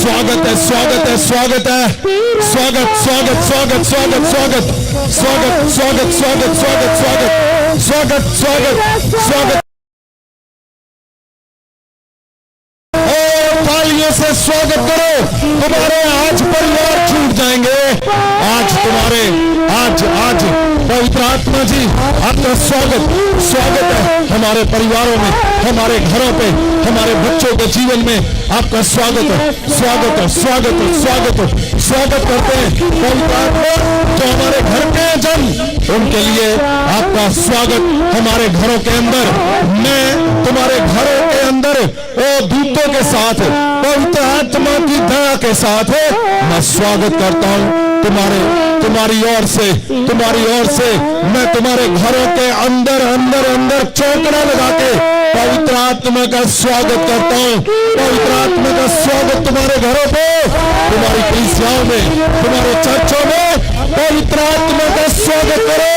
स्वागत है, स्वागत है, स्वागत स्वागत स्वागत स्वागत स्वागत स्वागत स्वागत स्वागत स्वागत स्वागत स्वागत स्वागत स्वागत और तालियों से स्वागत करो। तुम्हारे आज परिवार छूट जाएंगे। आज तुम्हारे आज पवित्र आत्मा जी आपका स्वागत है हमारे परिवारों में, हमारे घरों पे, हमारे बच्चों के जीवन में आपका स्वागत है, स्वागत है, स्वागत है, स्वागत है, स्वागत करते हैं पवित्र आत्मा जो हमारे घर के जन, उनके लिए आपका स्वागत हमारे घरों के अंदर। मैं तुम्हारे घरों के अंदर ओ दूतों के साथ, पवित्र आत्मा की दया के साथ मैं स्वागत करता हूँ तुम्हारी ओर से मैं तुम्हारे घरों के अंदर चौकड़ा लगा के पवित्र आत्मा का स्वागत करता हूँ। पवित्र आत्मा का स्वागत तुम्हारे घरों पे, तुम्हारी कलीसियाओं में, तुम्हारे चर्चों में पवित्र आत्मा का स्वागत करो।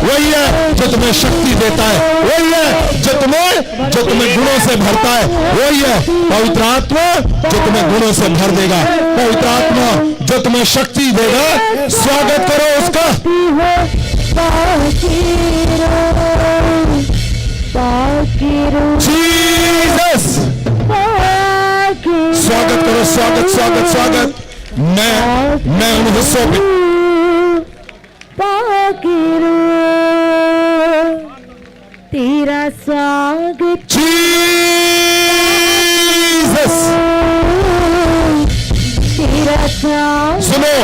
वही है जो तुम्हें शक्ति देता है, वही है जो तुम्हें गुणों से भरता है, वही है पवित्र आत्मा जो तुम्हें गुणों से भर देगा, पवित्र आत्मा जो तुम्हें शक्ति देगा। स्वागत करो उसका। जीसस, स्वागत करो, स्वागत स्वागत स्वागत। मैं उन हिस्सों पे तेरा स्वागत। जीसस, सुनो,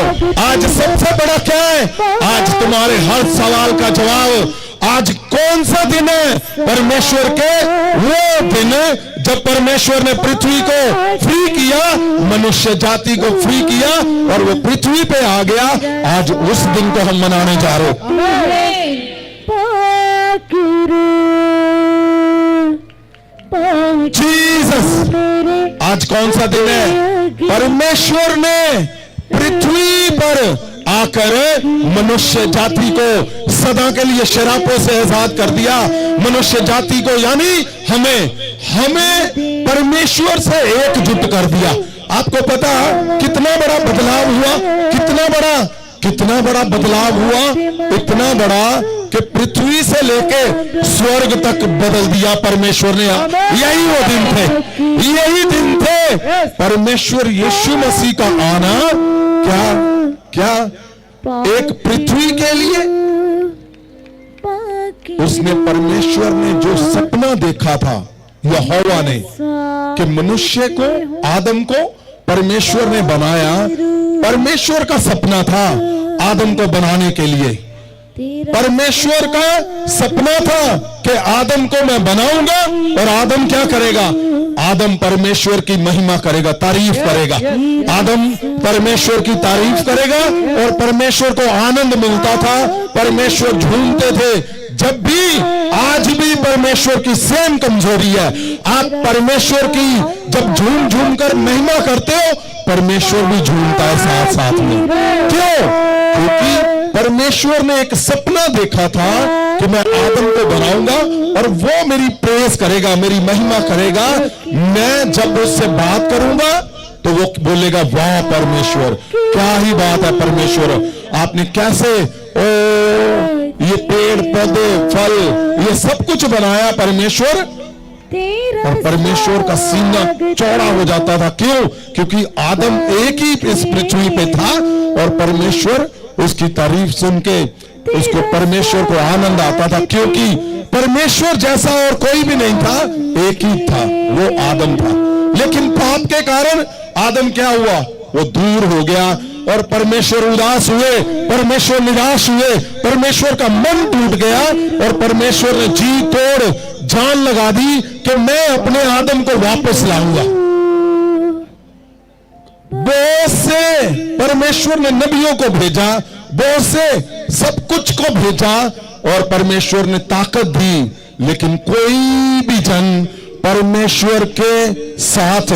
आज सबसे बड़ा क्या है? आज तुम्हारे हर सवाल का जवाब। आज कौन सा दिन है? परमेश्वर के वो दिन जब परमेश्वर ने पृथ्वी को फ्री किया, मनुष्य जाति को फ्री किया और वो पृथ्वी पे आ गया। आज उस दिन को हम मनाने जा रहे हैं। जीसस, आज कौन सा दिन है? परमेश्वर ने पृथ्वी पर आकर मनुष्य जाति को सदा के लिए शरापों से आजाद कर दिया। मनुष्य जाति को यानी हमें परमेश्वर से एकजुट कर दिया। आपको पता कितना बड़ा बदलाव हुआ? कितना बड़ा बदलाव हुआ? इतना बड़ा कि पृथ्वी से लेके स्वर्ग तक बदल दिया परमेश्वर ने। यही दिन थे परमेश्वर यीशु मसीह का आना। क्या एक पृथ्वी के लिए उसने, परमेश्वर ने जो सपना देखा था यहोवा ने कि मनुष्य को, आदम को परमेश्वर ने बनाया। परमेश्वर का सपना था आदम को बनाने के लिए। परमेश्वर का सपना था कि आदम को मैं बनाऊंगा और आदम क्या करेगा? आदम परमेश्वर की महिमा करेगा, तारीफ करेगा। आदम परमेश्वर की तारीफ करेगा और परमेश्वर को आनंद मिलता था। परमेश्वर झूमते थे। जब भी, आज भी परमेश्वर की सेम कमजोरी है। आप परमेश्वर की जब झूम कर महिमा करते हो, परमेश्वर भी झूमता है साथ साथ में। क्यों? क्योंकि परमेश्वर ने एक सपना देखा था कि मैं आदम को बनाऊंगा और वो मेरी प्रेज करेगा, मेरी महिमा करेगा। मैं जब उससे बात करूंगा तो वो बोलेगा, वाह परमेश्वर, क्या ही बात है परमेश्वर, आपने कैसे ये पेड़ पौधे फल ये सब कुछ बनाया परमेश्वर। और परमेश्वर का सीना चौड़ा हो जाता था। क्यों? क्योंकि आदम एक ही इस पृथ्वी पे था और परमेश्वर उसकी तारीफ सुन के उसको, परमेश्वर को आनंद आता था। क्योंकि परमेश्वर जैसा और कोई भी नहीं था, एक ही था, वो आदम था। लेकिन पाप के कारण आदम क्या हुआ? वो दूर हो गया और परमेश्वर उदास हुए, परमेश्वर निराश हुए, परमेश्वर का मन टूट गया और परमेश्वर ने जी तोड़ जान लगा दी कि मैं अपने आदम को वापस लाऊंगा। बहुत से परमेश्वर ने नबियों को भेजा, बहुत से सब कुछ को भेजा और परमेश्वर ने ताकत दी, लेकिन कोई भी जन परमेश्वर के साथ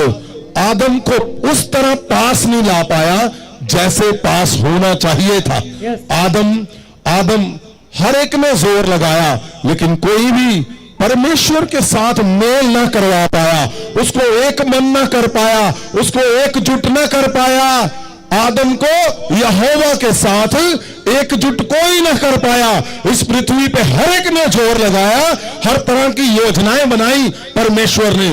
आदम को उस तरह पास नहीं ला पाया जैसे पास होना चाहिए था। आदम हर एक ने जोर लगाया, लेकिन कोई भी परमेश्वर के साथ मेल ना करवा पाया, उसको एक मन ना कर पाया, उसको एकजुट ना कर पाया। आदम को यहोवा के साथ एकजुट कोई ना कर पाया। इस पृथ्वी पे हर एक ने जोर लगाया, हर तरह की योजनाएं बनाई परमेश्वर ने।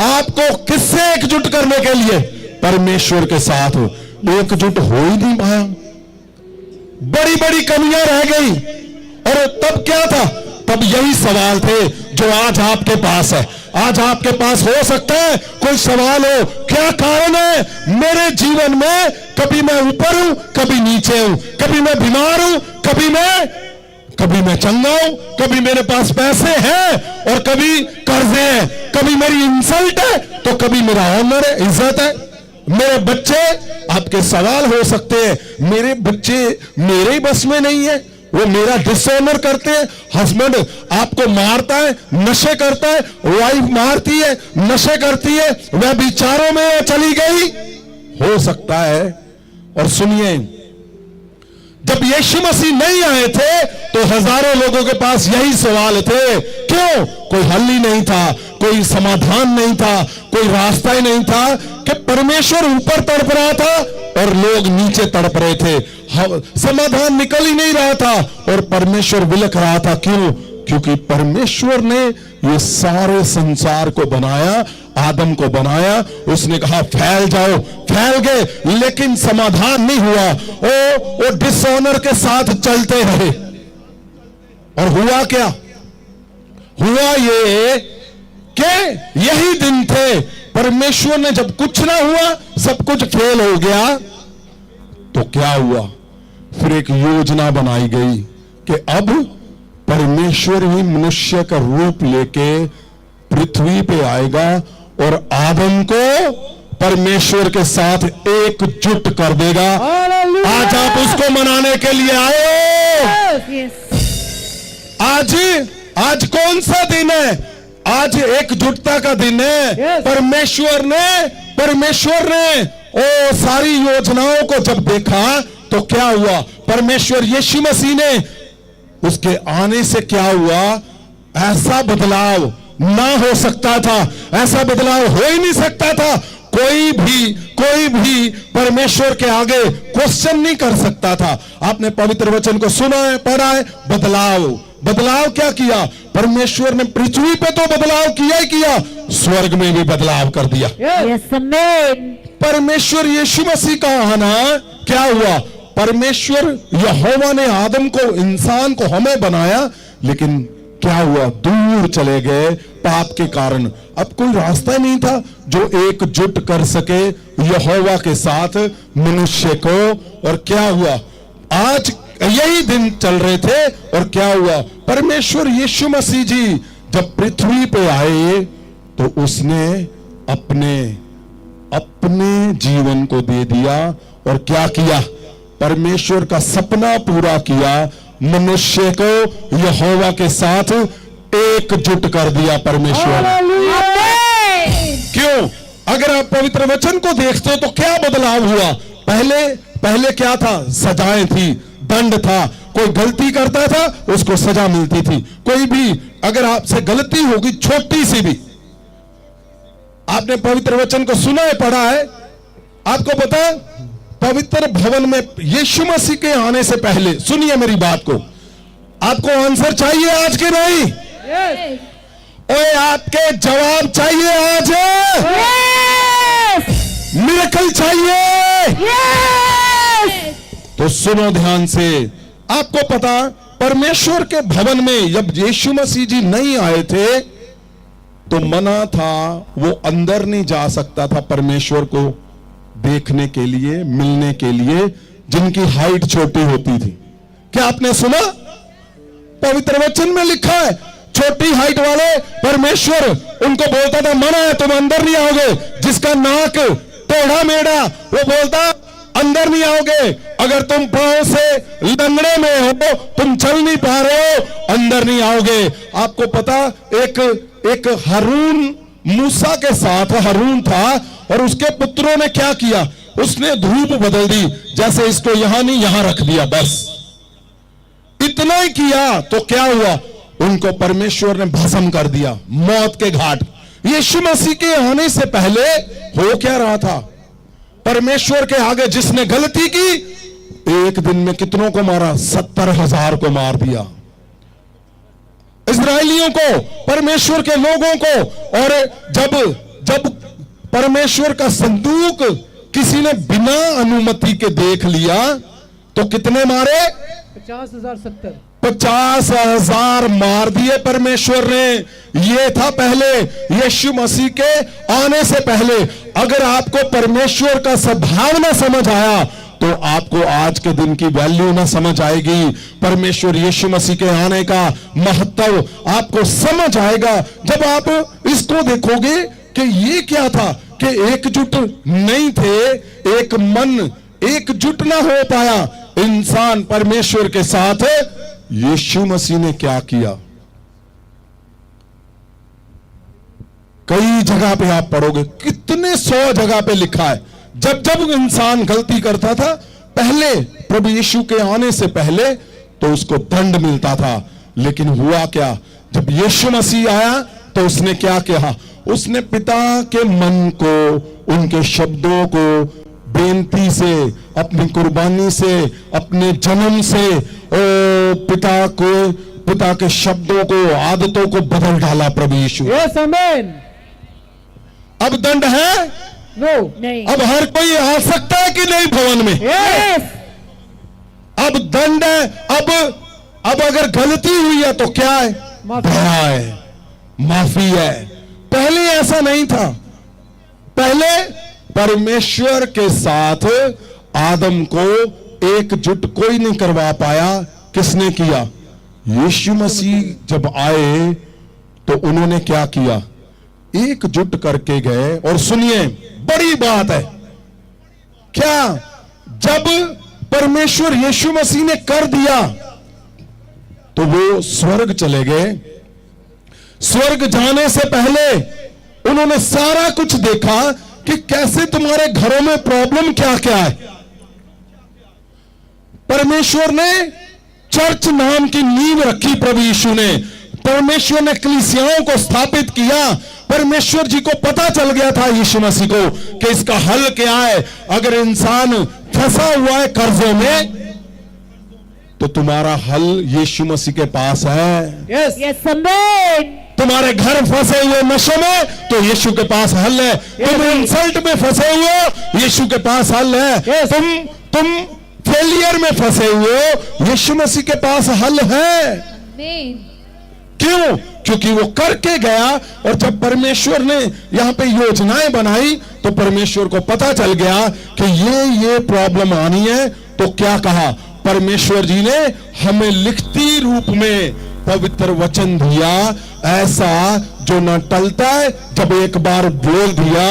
आपको किससे एकजुट करने के लिए? परमेश्वर के साथ एकजुट हो ही नहीं पाया। बड़ी बड़ी कमियां रह गई। और तब क्या था? तब यही सवाल थे जो आज आपके पास है। आज आपके पास हो सकता है कोई सवाल हो, क्या कारण है मेरे जीवन में कभी मैं ऊपर हूं, कभी नीचे हूं, कभी मैं बीमार हूं, कभी मैं चंगा हूं, कभी मेरे पास पैसे हैं और कभी कर्जे हैं, कभी मेरी इंसल्ट है तो कभी मेरा ऑनर है, इज्जत है। मेरे बच्चे, आपके सवाल हो सकते हैं, मेरे बच्चे मेरे ही बस में नहीं है, वो मेरा डिसऑनर करते हैं। हस्बैंड आपको मारता है, नशे करता है, वाइफ मारती है, नशे करती है, वह विचारों में चली गई, हो सकता है। और सुनिए, जब यीशु मसीह नहीं आए थे तो हजारों लोगों के पास यही सवाल थे। क्यों? कोई हल ही नहीं था, कोई समाधान नहीं था, कोई रास्ता ही नहीं था कि परमेश्वर ऊपर तड़प रहा था और लोग नीचे तड़प रहे थे। समाधान निकल ही नहीं रहा था और परमेश्वर विलख रहा था। क्यों? क्योंकि परमेश्वर ने ये सारे संसार को बनाया, आदम को बनाया। उसने कहा फैल जाओ, फैल गए, लेकिन समाधान नहीं हुआ। वो डिसऑनर के साथ चलते रहे। और हुआ क्या? हुआ ये कि यही दिन थे, परमेश्वर ने जब कुछ ना हुआ, सब कुछ फेल हो गया, तो क्या हुआ? फिर एक योजना बनाई गई कि अब परमेश्वर ही मनुष्य का रूप लेके पृथ्वी पे आएगा और आदम को परमेश्वर के साथ एकजुट कर देगा। आज आप उसको मनाने के लिए आए हो। आज कौन सा दिन है? आज एकजुटता का दिन है। परमेश्वर ने ओ सारी योजनाओं को जब देखा तो क्या हुआ? परमेश्वर यीशु मसीह ने, उसके आने से क्या हुआ? ऐसा बदलाव ना हो सकता था, ऐसा बदलाव हो ही नहीं सकता था। कोई भी परमेश्वर के आगे क्वेश्चन नहीं कर सकता था। आपने पवित्र वचन को सुना है, पढ़ा है। बदलाव क्या किया? परमेश्वर ने पृथ्वी पे तो बदलाव किया ही किया, स्वर्ग में भी बदलाव कर दिया। परमेश्वर यीशु मसीह का आना क्या हुआ? परमेश्वर यहोवा ने आदम को, इंसान को, हमें बनाया, लेकिन क्या हुआ? दूर चले गए पाप के कारण। अब कोई रास्ता नहीं था जो एकजुट कर सके यहोवा के साथ मनुष्य को। और क्या हुआ? आज यही दिन चल रहे थे और क्या हुआ? परमेश्वर यीशु मसीह जी जब पृथ्वी पे आए तो उसने अपने जीवन को दे दिया और क्या किया? परमेश्वर का सपना पूरा किया, मनुष्य को यहोवा के साथ एकजुट कर दिया परमेश्वर। क्यों? अगर आप पवित्र वचन को देखते हो तो क्या बदलाव हुआ? पहले क्या था? सजाएं थी, दंड था। कोई गलती करता था उसको सजा मिलती थी। कोई भी अगर आपसे गलती होगी छोटी सी भी, आपने पवित्र वचन को सुना है, पढ़ा है, आपको पता है पवित्र भवन में यीशु मसीह के आने से पहले, सुनिए मेरी बात को, आपको आंसर चाहिए आज के नहीं? ओए आपके जवाब चाहिए आज? मिरेकल चाहिए? तो सुनो ध्यान से। आपको पता, परमेश्वर के भवन में जब यीशु मसीह जी नहीं आए थे तो मना था, वो अंदर नहीं जा सकता था परमेश्वर को देखने के लिए, मिलने के लिए, जिनकी हाइट छोटी होती थी। क्या आपने सुना? पवित्र वचन में लिखा है छोटी हाइट वाले परमेश्वर उनको बोलता था, मना है, तुम अंदर नहीं आओगे। जिसका नाक टेढ़ा मेढ़ा, वो बोलता अंदर नहीं आओगे, अगर तुम पांव से लंगड़े में हो, तुम चल नहीं पा रहे हो, अंदर नहीं आओगे। आपको पता एक हारून मूसा के साथ हारून था और उसके पुत्रों ने क्या किया, उसने धूप बदल दी, जैसे इसको यहां नहीं यहां रख दिया, बस इतना ही किया तो क्या हुआ, उनको परमेश्वर ने भस्म कर दिया, मौत के घाट। यीशु मसीह के आने से पहले हो क्या रहा था, परमेश्वर के आगे जिसने गलती की, एक दिन में कितनों को मारा, 70,000 को मार दिया, इस्राएलियों को, परमेश्वर के लोगों को। और जब परमेश्वर का संदूक किसी ने बिना अनुमति के देख लिया तो कितने मारे, 50,000 50,000 मार दिए परमेश्वर ने। ये था पहले, यीशु मसीह के आने से पहले। अगर आपको परमेश्वर का स्वभाव ना समझ आया तो आपको आज के दिन की वैल्यू ना समझ आएगी। परमेश्वर यीशु मसीह के आने का महत्व आपको समझ आएगा जब आप इसको देखोगे कि ये क्या था कि एकजुट नहीं थे, एक मन एकजुट ना हो पाया इंसान परमेश्वर के साथ। यीशु मसीह ने क्या किया, कई जगह पे आप पढ़ोगे, कितने 100 जगह पे लिखा है, जब इंसान गलती करता था पहले, प्रभु यीशु के आने से पहले, तो उसको दंड मिलता था। लेकिन हुआ क्या, जब यीशु मसीह आया तो उसने क्या किया, उसने पिता के मन को, उनके शब्दों को बेनती से, अपनी कुर्बानी से, अपने जन्म से पिता के शब्दों को, आदतों को बदल डाला प्रभु यीशु। Yes amen. अब दंड है, नो नहीं, अब हर कोई आ सकता है कि नहीं भवन में, यस। अब दंड है। अब अगर गलती हुई है तो क्या है, माफी। दया है, माफी है। पहले ऐसा नहीं था, पहले परमेश्वर के साथ आदम को एकजुट कोई नहीं करवा पाया। किसने किया, यीशु मसीह जब आए तो उन्होंने क्या किया, एकजुट करके गए। और सुनिए, बड़ी बात है, क्या जब परमेश्वर यीशु मसीह ने कर दिया तो वो स्वर्ग चले गए। स्वर्ग जाने से पहले उन्होंने सारा कुछ देखा कि कैसे तुम्हारे घरों में प्रॉब्लम क्या क्या है। परमेश्वर ने चर्च नाम की नींव रखी, प्रभु यीशु ने, परमेश्वर ने कलीसियाओं को स्थापित किया। परमेश्वर जी को पता चल गया था यीशु मसीह को कि इसका हल क्या है। अगर इंसान फंसा हुआ है कर्जों में तो तुम्हारा हल यीशु मसीह के पास है। Yes yes amen. तुम्हारे घर फंसे हुए नशे में तो यीशु के पास हल है। तुम इंसल्ट में फंसे हुए हो, यीशु के पास हल है। Yes. तुम फेलियर में फंसे हुए हो, यीशु मसीह के पास हल है। आमेन। क्यों? क्योंकि वो करके गया। और जब परमेश्वर ने यहां पे योजनाएं बनाई तो परमेश्वर को पता चल गया कि ये प्रॉब्लम आनी है। तो क्या कहा, परमेश्वर जी ने हमें लिखती रूप में पवित्र वचन दिया, ऐसा जो न टलता है। जब एक बार बोल दिया,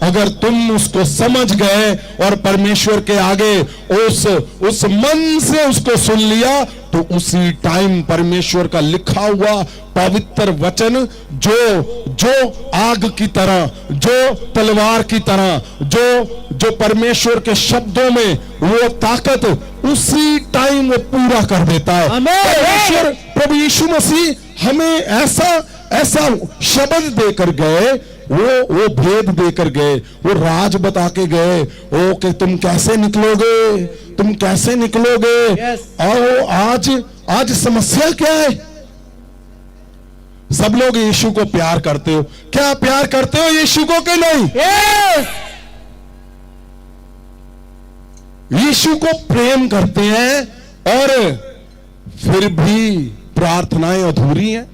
अगर तुम उसको समझ गए और परमेश्वर के आगे उस मन से उसको सुन लिया तो उसी टाइम परमेश्वर का लिखा हुआ पवित्र वचन जो आग की तरह, जो तलवार की तरह, जो परमेश्वर के शब्दों में वो ताकत, उसी टाइम वो पूरा कर देता है। परमेश्वर प्रभु यीशु मसीह हमें ऐसा शब्द देकर गए, वो भेद देकर गए, वो राज बता के गए, ओ कि तुम कैसे निकलोगे, तुम कैसे निकलोगे। Yes. और आज समस्या क्या है, सब लोग यीशु को प्यार करते हो, क्या प्यार करते हो यीशु को कि नहीं? यस। यीशु को प्रेम करते हैं और फिर भी प्रार्थनाएं अधूरी हैं।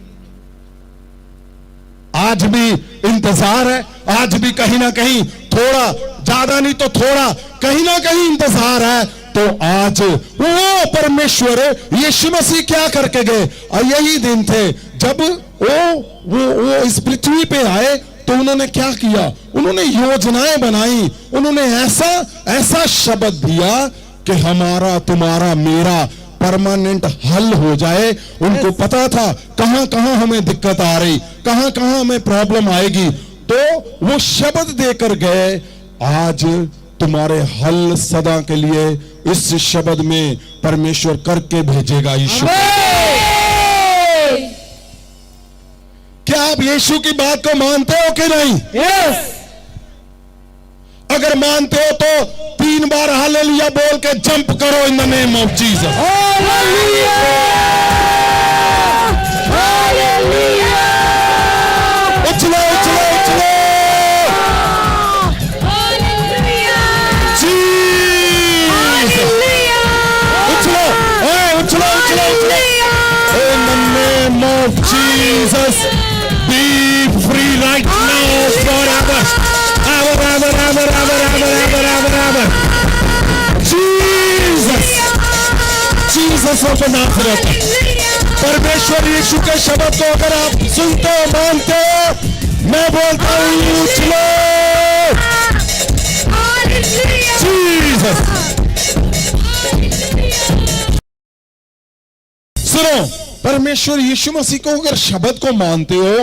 आज भी इंतजार है, आज भी कहीं ना कहीं थोड़ा, ज्यादा नहीं तो थोड़ा, कहीं ना कहीं इंतजार है। तो आज वो परमेश्वर यीशु मसीह क्या करके गए, और यही दिन थे जब वो इस पृथ्वी पे आए तो उन्होंने क्या किया, उन्होंने योजनाएं बनाई, उन्होंने ऐसा ऐसा शब्द दिया कि हमारा तुम्हारा मेरा परमानेंट हल हो जाए। उनको पता था कहां कहां हमें दिक्कत आ रही, कहां कहां हमें प्रॉब्लम आएगी, तो वो शब्द देकर गए। आज तुम्हारे हल सदा के लिए इस शब्द में परमेश्वर करके भेजेगा यीशु। क्या आप यीशु की बात को मानते हो कि नहीं? यस। अगर मानते हो तो 3 बार हालेलुया बोल के जंप करो in the name of Jesus. उछलो उछलो उछलो उछलो उछलो उछलो उछलो in the name of Jesus. Be free right now forever. Jesus of Nazareth. परमेश्वर यीशु के शब्द को अगर आप सुनते हो, मानते हो, मैं बोलता हूं उछलो। जीसस। सुनो, परमेश्वर यीशु मसीह को अगर शब्द को मानते हो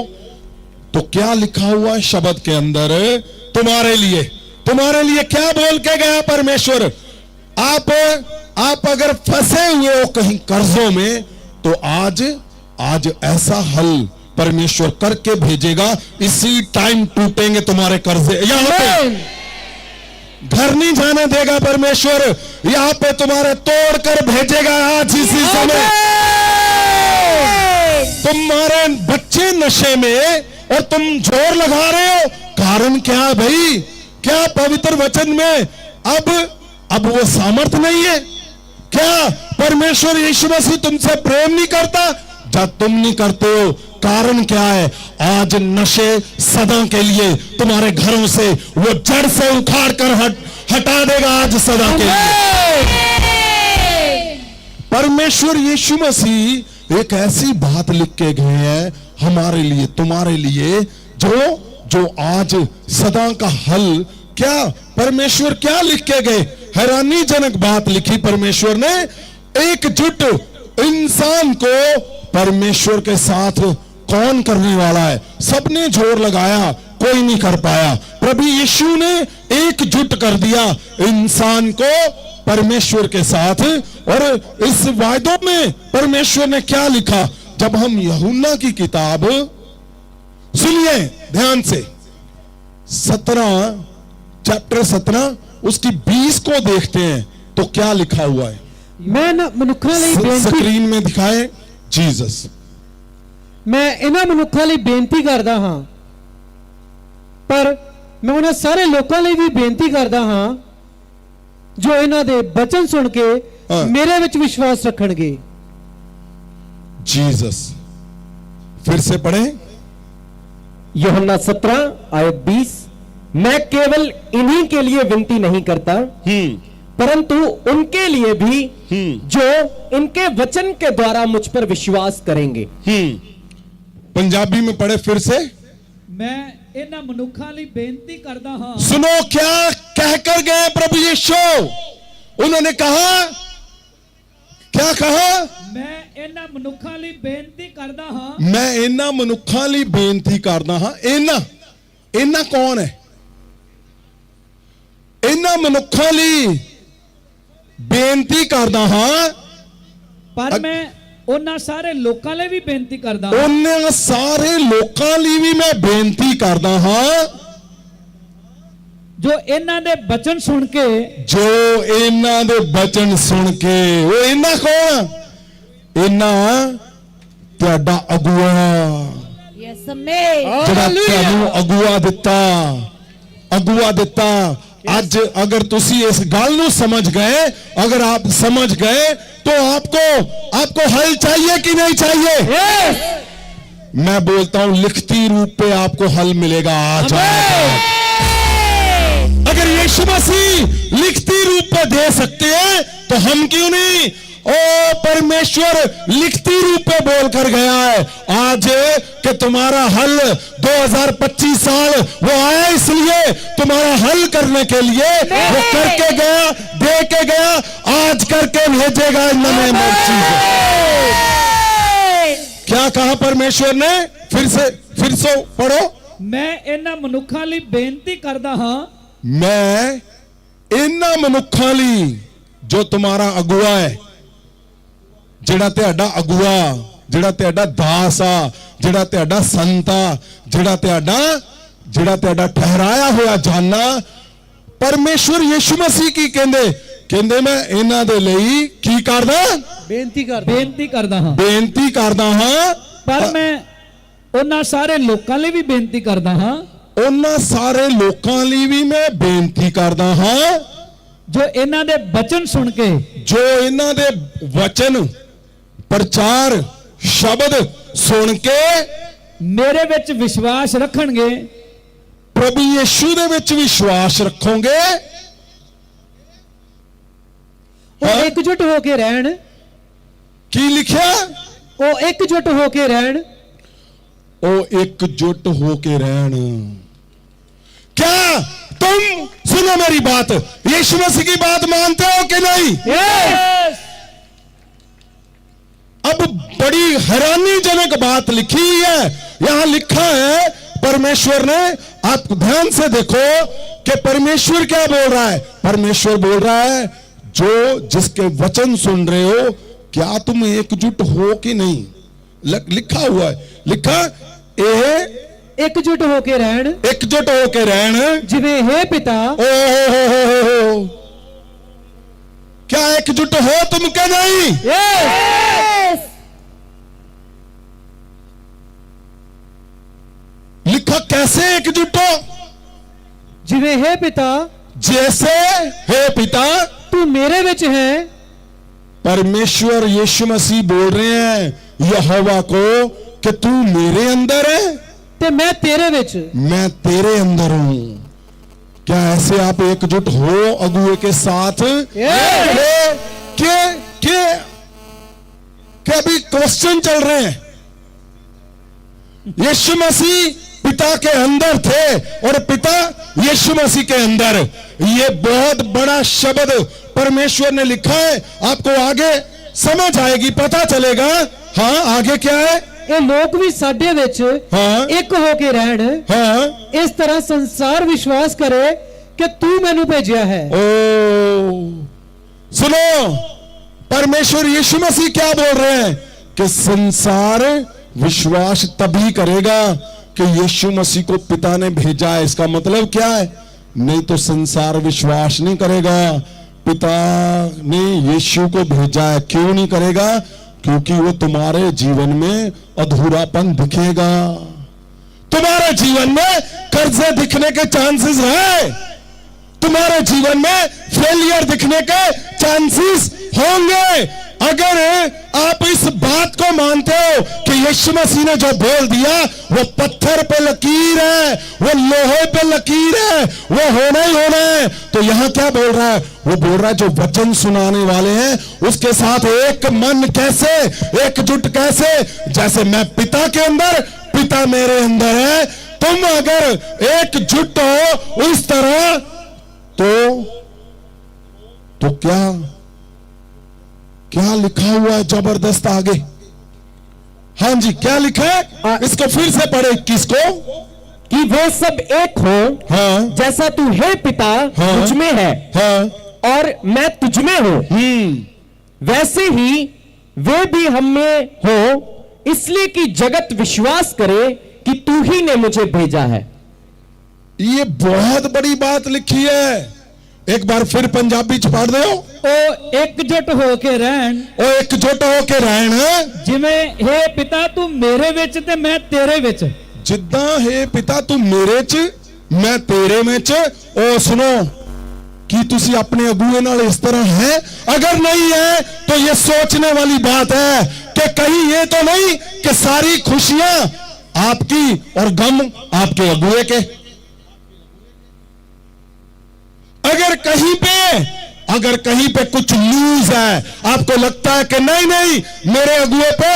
तो क्या लिखा हुआ है शब्द के अंदर तुम्हारे लिए? तुम्हारे लिए क्या बोल के गया परमेश्वर? आप अगर फंसे हुए हो कहीं कर्जों में तो आज ऐसा हल परमेश्वर करके भेजेगा। इसी टाइम टूटेंगे तुम्हारे कर्जे। यहां पे घर नहीं जाने देगा परमेश्वर, यहां पे तुम्हारे तोड़ कर भेजेगा आज इसी समय। तुम्हारे बच्चे नशे में और तुम जोर लगा रहे हो, कारण क्या है भाई? क्या पवित्र वचन में अब वो सामर्थ्य नहीं है? क्या परमेश्वर यीशु मसीह तुमसे प्रेम नहीं करता? जब तुम नहीं करते हो, कारण क्या है? आज नशे सदा के लिए तुम्हारे घरों से वो जड़ से उखाड़ कर हटा देगा आज सदा के लिए। परमेश्वर यीशु मसीह एक ऐसी बात लिख के गए हैं हमारे लिए, तुम्हारे लिए, जो आज सदा का हल। क्या परमेश्वर क्या लिख के गए? हैरानीजनक बात लिखी परमेश्वर ने। एकजुट इंसान को परमेश्वर के साथ कौन करने वाला है? सबने जोर लगाया, कोई नहीं कर पाया। प्रभु यीशु ने एकजुट कर दिया इंसान को परमेश्वर के साथ। और इस वायदों में परमेश्वर ने क्या लिखा? जब हम यूहन्ना की किताब सुनिए ध्यान से, चैप्टर 17 उसकी 20 को देखते हैं तो क्या लिखा हुआ है? मैं ना मनुखा ਲਈ ਬੇਨਤੀ स्क्रीन में दिखाए जीसस। मैं ਇਹਨਾਂ ਮਨੁੱਖਾਂ ਲਈ ਬੇਨਤੀ ਕਰਦਾ ਹਾਂ, ਪਰ ਮੈਂ ਉਹਨਾਂ ਸਾਰੇ ਲੋਕਾਂ ਲਈ ਵੀ ਬੇਨਤੀ ਕਰਦਾ ਹਾਂ ਜੋ ਇਹਨਾਂ ਦੇ ਬਚਨ ਸੁਣ ਕੇ ਮੇਰੇ ਵਿੱਚ ਵਿਸ਼ਵਾਸ ਰੱਖਣਗੇ। जीसस। फिर से पढ़े। यूहन्ना 17 आयत 20। मैं केवल इन्हीं के लिए विनती नहीं करता, परंतु उनके लिए भी जो इनके वचन के द्वारा मुझ पर विश्वास करेंगे। पंजाबी में पढ़े फिर से। मैं इन्हां मनुखा ਲਈ बेनती करदा हां। सुनो क्या कहकर गए प्रभु यीशु? उन्होंने कहा, क्या कहा? मैं इन्हां मनुखा ਲਈ बेनती करदा हां। मैं इन्हां मनुखा ਲਈ बेनती करदा हां। इन्हां कौन है? इन्हां मनुखा ਲਈ बेनती करदा हां, पर मैं ਉਹਨਾਂ ਸਾਰੇ ਲੋਕਾਂ ਲਈ ਵੀ ਬੇਨਤੀ ਕਰਦਾ ਹਾਂ। ਉਹਨਾਂ ਸਾਰੇ ਲੋਕਾਂ ਲਈ ਵੀ ਮੈਂ ਬੇਨਤੀ ਕਰਦਾ ਹਾਂ ਜੋ ਇਹਨਾਂ ਦੇ ਬਚਨ ਸੁਣ ਕੇ, ਜੋ ਇਹਨਾਂ ਦੇ ਬਚਨ ਸੁਣ ਕੇ। ਉਹ ਇਹਨਾਂ ਕੌਣ? ਇਹਨਾਂ ਤੁਹਾਡਾ ਅਗੁਆ, Yes, amen. ਜਿਹੜਾ ਤੁਹਾਨੂੰ ਅਗੁਆ ਦਿੱਤਾ। ਅੱਜ ਅਗਰ ਤੁਸੀਂ ਇਸ ਗੱਲ ਨੂੰ ਸਮਝ ਗਏ, अगर आप समझ गए तो आपको हल चाहिए कि नहीं चाहिए? यस। मैं बोलता हूं लिखती रूप पे आपको हल मिलेगा आज। अगर यीशु मसीह लिखती रूप पे दे सकते हैं तो हम क्यों नहीं? ओ परमेश्वर लिखती रूप पे बोल कर गया है आज कि तुम्हारा हल 2025 साल वो आया इसलिए तुम्हारा हल करने के लिए वो करके गया, दे के गया, आज करके भेजेगा इन नेम ऑफ जीसस। क्या कहा परमेश्वर ने? फिर से पढ़ो। मैं ਇਹਨਾਂ ਮਨੁੱਖਾਂ ਲਈ ਬੇਨਤੀ ਕਰਦਾ ਹਾਂ मैं इन्हां मनुखां लई जो तुम्हारा अगुआ है, ਜਿਹੜਾ ਤੁਹਾਡਾ ਅਗੁਆ, ਜਿਹੜਾ ਤੁਹਾਡਾ ਦਾਸ ਆ, ਜਿਹੜਾ ਤੁਹਾਡਾ ਸੰਤ ਆ, ਜਿਹੜਾ ਤੁਹਾਡਾ ਠਹਿਰਾਇਆ ਹੋਇਆ ਜਾਨਾ, ਪਰਮੇਸ਼ਵਰ ਯਿਸੂ ਮਸੀਹ ਕੀ ਕਹਿੰਦੇ ਮੈਂ ਇਹਨਾਂ ਦੇ ਲਈ ਕੀ ਕਰਦਾ? ਬੇਨਤੀ ਕਰਦਾ ਹਾਂ ਬੇਨਤੀ ਕਰਦਾ ਹਾਂ। ਪਰ ਮੈਂ ਉਹਨਾਂ ਸਾਰੇ ਲੋਕਾਂ ਲਈ ਵੀ ਬੇਨਤੀ ਕਰਦਾ ਹਾਂ ਉਹਨਾਂ ਸਾਰੇ ਲੋਕਾਂ ਲਈ ਵੀ ਮੈਂ ਬੇਨਤੀ ਕਰਦਾ ਹਾਂ ਜੋ ਇਹਨਾਂ ਦੇ ਬਚਨ ਸੁਣ ਕੇ, ਜੋ ਇਹਨਾਂ ਦੇ ਵਚਨ ਪ੍ਰਚਾਰ ਸ਼ਬਦ ਸੁਣ ਕੇ ਮੇਰੇ ਵਿੱਚ ਵਿਸ਼ਵਾਸ ਰੱਖਣਗੇ, ਪ੍ਰਭੂ ਯਿਸੂ ਦੇ ਵਿੱਚ ਵਿਸ਼ਵਾਸ ਰੱਖੋਗੇ, ਉਹ ਇਕਜੁੱਟ ਹੋ ਕੇ ਰਹਿਣ। ਕੀ ਲਿਖਿਆ? ਉਹ ਇਕਜੁੱਟ ਹੋ ਕੇ ਰਹਿਣ। ਉਹ एकजुट होके रहन। क्या तुम सुनो मेरी बात, यीशु मसीह की बात मानते हो कि नहीं? Yes! अब बड़ी हैरानीजनक बात लिखी हुई है, यहां लिखा है परमेश्वर ने, आप ध्यान से देखो कि परमेश्वर क्या बोल रहा है। परमेश्वर बोल रहा है जो जिसके वचन सुन रहे हो, क्या तुम एकजुट हो कि नहीं? लिखा हुआ है, लिखा एकजुट होके रहन, एकजुट होके रहन जिवें हे पिता। ओ क्या एकजुट हो तुम के नहीं? यस। लिखा कैसे एकजुट हो? जिवें हे पिता, जैसे हे पिता तू मेरे विच है। परमेश्वर यीशु मसीह बोल रहे हैं यहोवा को कि तू मेरे अंदर है ते मैं तेरे विच, मैं तेरे अंदर हूं। क्या ऐसे आप एकजुट हो अगुए के साथ? के अभी क्वेश्चन चल रहे हैं। यीशु मसीह पिता के अंदर थे और पिता यीशु मसीह के अंदर। ये बहुत बड़ा शब्द परमेश्वर ने लिखा है, आपको आगे समझ आएगी, पता चलेगा। हाँ, आगे क्या है? ਇਹ ਲੋਕ ਵੀ ਸਾਡੇ ਵਿੱਚ ਇੱਕ ਹੋ ਕੇ ਰਹਿਣ, ਇਸ ਤਰ੍ਹਾਂ ਸੰਸਾਰ ਵਿਸ਼ਵਾਸ ਕਰੇ ਕਿ ਤੂੰ ਮੈਨੂੰ ਭੇਜਿਆ ਹੈ। सुनो, परमेश्वर यीशु मसीह क्या बोल रहे हैं कि संसार विश्वास तभी करेगा कि यीशु मसीह को पिता ने भेजा है। इसका मतलब क्या है? नहीं तो संसार विश्वास नहीं करेगा। पिता ने यीशु को भेजा है। क्यों नहीं करेगा? क्योंकि वो तुम्हारे जीवन में अधूरापन दिखेगा, तुम्हारे जीवन में कर्जे दिखने के चांसेस है, तुम्हारे जीवन में फेलियर दिखने के चांसेस होंगे। अगर आप इस बात को मानते हो कि यीशु मसीह ने जो बोल दिया वो पत्थर पे लकीर है, वो लोहे पे लकीर है, वो होना ही होना है, तो यहां क्या बोल रहा है? वो बोल रहा है जो वचन सुनाने वाले हैं उसके साथ एक मन कैसे, एकजुट कैसे? जैसे मैं पिता के अंदर, पिता मेरे अंदर है। तुम अगर एकजुट हो उस तरह तो क्या लिखा हुआ है जबरदस्त आगे? हाँ जी, क्या लिखा है? इसको फिर से पढ़े 21 को, कि वो सब एक हो, हाँ, जैसा तू है पिता तुझ में है, हाँ, और मैं तुझ में हूं, वैसे ही वे भी हम में हो, इसलिए कि जगत विश्वास करे कि तू ही ने मुझे भेजा है। ये बहुत बड़ी बात लिखी है। एक बार फिर पंजाबी च पढ़ दो। ਉਹ ਇਕਜੁੱਟ ਹੋ ਕੇ ਰਹਿਣ, ओ एकजुट होके रहना, ਜਿਵੇਂ हे ਪਿਤਾ ਤੂੰ ਮੇਰੇ ਵਿੱਚ ਤੇ ਮੈਂ ਤੇਰੇ ਵਿੱਚ। जिद्दां हे पिता तू मेरे च मैं तेरे में च। ओ सुनो, कि तुसी अपने अगुए नाल इस तरह है? अगर नहीं है तो ये सोचने वाली बात है कि कहीं ये तो नहीं कि सारी खुशियां आपकी और गम आपके अगुए के। अगर कहीं पे अगर कहीं पे कुछ लूज है, आपको लगता है कि नहीं नहीं मेरे अगुए पे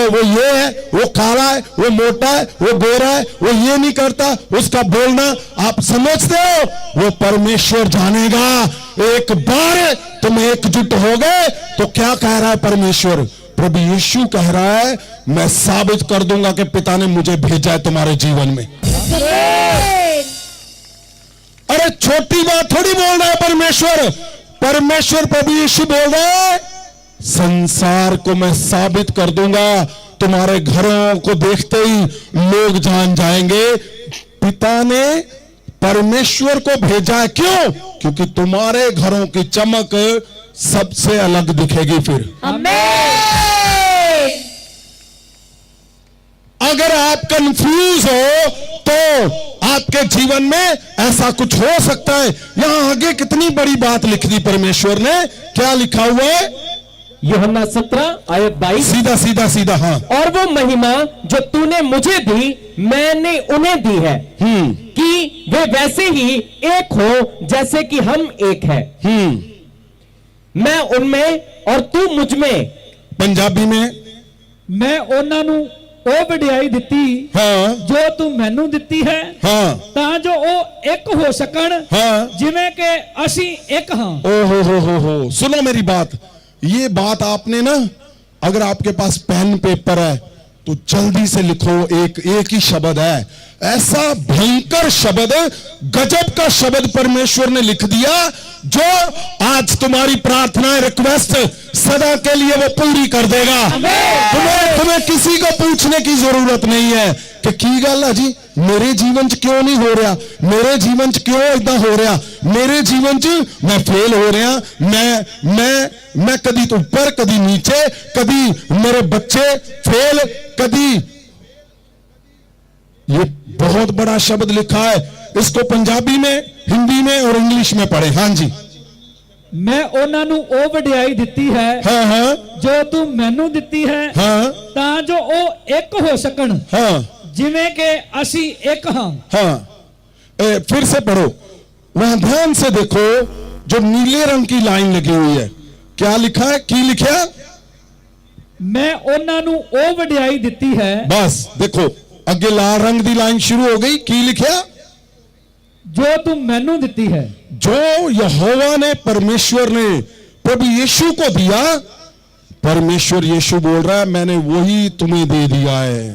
वो ये है, वो काला है, वो मोटा है, वो गोरा है, वो ये नहीं करता, उसका बोलना आप समझते हो, वो परमेश्वर जानेगा। एक बार तुम एकजुट हो गए तो क्या कह रहा है परमेश्वर? प्रभु यीशु कह रहा है मैं साबित कर दूंगा कि पिता ने मुझे भेजा है तुम्हारे जीवन में। अरे छोटी बात थोड़ी बोल रहा है परमेश्वर। परमेश्वर प्रभु यीशु बोल रहा है संसार को मैं साबित कर दूंगा। तुम्हारे घरों को देखते ही लोग जान जाएंगे पिता ने परमेश्वर को भेजा है। क्यों? क्योंकि तुम्हारे घरों की चमक सबसे अलग दिखेगी। फिर अगर आप कंफ्यूज हो तो आपके जीवन में ऐसा कुछ हो सकता है। यहां आगे कितनी बड़ी बात लिख दी परमेश्वर ने। क्या लिखा हुआ है? यूहन्ना 17 आयत 22। सीधा सीधा सीधा। हाँ, और वो महिमा जो तूने मुझे दी मैंने उन्हें दी है कि वे वैसे ही एक हो जैसे कि हम एक है। मैं उनमें और तू मुझ में। पंजाबी में मैं ਉਹਨਾਂ ਨੂੰ ਉਹ ਵਡਿਆਈ ਦਿੱਤੀ हाँ ਜੋ ਤੂੰ ਮੈਨੂੰ ਦਿੱਤੀ ਹੈ हाँ ਤਾਂ ਜੋ ਉਹ ਇੱਕ ਹੋ ਸਕਣ हाँ। ਜਿਵੇਂ ਕਿ ਅਸੀਂ ਇੱਕ ਹਾਂ। ओ हो। सुनो मेरी बात। ये बात आपने ना, अगर आपके पास पेन पेपर है तो जल्दी से लिखो। एक ही शब्द है, ऐसा भयंकर शब्द, गजब का शब्द परमेश्वर ने लिख दिया जो आज तुम्हारी प्रार्थनाएं, रिक्वेस्ट सदा के लिए वो पूरी कर देगा। तुम्हें किसी को पूछने की जरूरत नहीं है कि गल है जी मेरे जीवन च क्यों नहीं हो रहा, मेरे जीवन च क्यों इदा हो रहा, मेरे जीवन च मैं फेल हो रहा, मैं कदी ऊपर कदी नीचे, कदी मेरे बच्चे फेल, कदी। ये बहुत बड़ा शब्द लिखा है। इसको पंजाबी में, हिंदी में और इंग्लिश में पढ़े। हाँ जी। मैं ਉਹਨਾਂ ਨੂੰ ਉਹ ਵਡਿਆਈ ਦਿੱਤੀ ਹੈ हाँ ਜੋ ਤੂੰ ਮੈਨੂੰ ਦਿੱਤੀ ਹੈ हाँ ਤਾਂ ਜੋ ਉਹ ਇੱਕ ਹੋ ਸਕਣ हाँ ਜਿਵੇਂ ਕਿ ਅਸੀਂ ਇੱਕ ਹਾਂ। हाँ। फिर से पढ़ो, वहां ध्यान से देखो। जो नीले रंग की लाइन लगी हुई है, क्या लिखा है? की लिखा? मैं ਉਹਨਾਂ ਨੂੰ ਉਹ ਵਡਿਆਈ ਦਿੱਤੀ है। बस देखो, अगे लाल रंग की लाइन शुरू हो गई। की लिखा? जो तू ਮੈਨੂੰ ਦਿੱਤੀ है। जो यहोवा ने, परमेश्वर ने प्रभु यीशु को दिया। परमेश्वर यीशु बोल रहा है मैंने वही तुम्हें दे दिया है।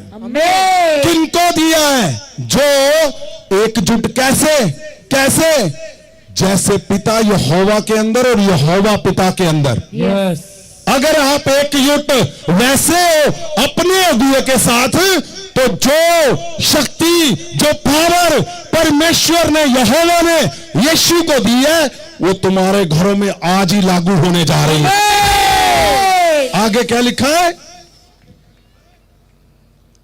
किनको दिया है? जो एकजुट कैसे? जैसे पिता यहोवा के अंदर और यहोवा पिता के अंदर। यस। अगर आप एकजुट वैसे हो अपने अगुए के साथ, तो जो शक्ति, जो पावर परमेश्वर ने, यहोवा ने यीशु को दी है वो तुम्हारे घरों में आज ही लागू होने जा रही है। आगे क्या लिखा है?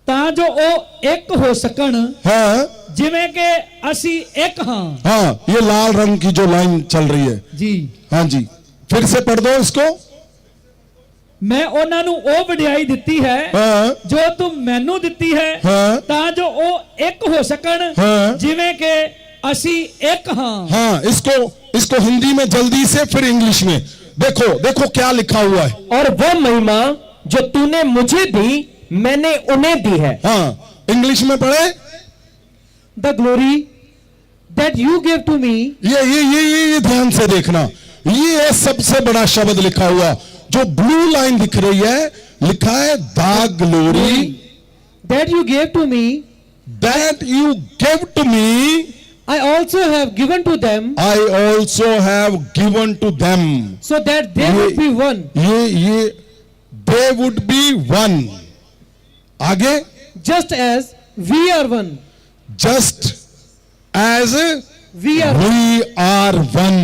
ਤਾਂ ਜੋ ਉਹ ਇੱਕ ਹੋ ਸਕਣ हाँ ਜਿਵੇਂ ਕਿ ਅਸੀਂ ਇੱਕ ਹਾਂ। हाँ, ये लाल रंग की जो लाइन चल रही है। ਜੀ। हाँ जी, फिर से पढ़ दो इसको। ਮੈਂ ਉਹਨਾਂ ਨੂੰ ਉਹ ਵਡਿਆਈ ਦਿੱਤੀ ਹੈ हाँ ਜੋ ਤੂੰ ਮੈਨੂੰ ਦਿੱਤੀ ਹੈ हाँ ਤਾਂ ਜੋ ਉਹ ਇੱਕ ਹੋ ਸਕਣ हाँ। ਜਿਵੇਂ ਕਿ ਅਸੀਂ ਇੱਕ ਹਾਂ। हाँ। इसको हिंदी में जल्दी से, फिर इंग्लिश में। देखो क्या लिखा हुआ है। और वो महिमा जो तूने मुझे दी मैंने उन्हें दी है। हाँ, इंग्लिश में पढ़े। The glory that you gave to me. ये ध्यान से देखना। ये है सबसे बड़ा शब्द लिखा हुआ। जो ब्लू लाइन दिख रही है, लिखा है the glory That you gave to me, that you gave to me, I also have given to them, I also have given to them. so that they would be one. ये they would be one. आगे, Just as we are one. just as We are we are one.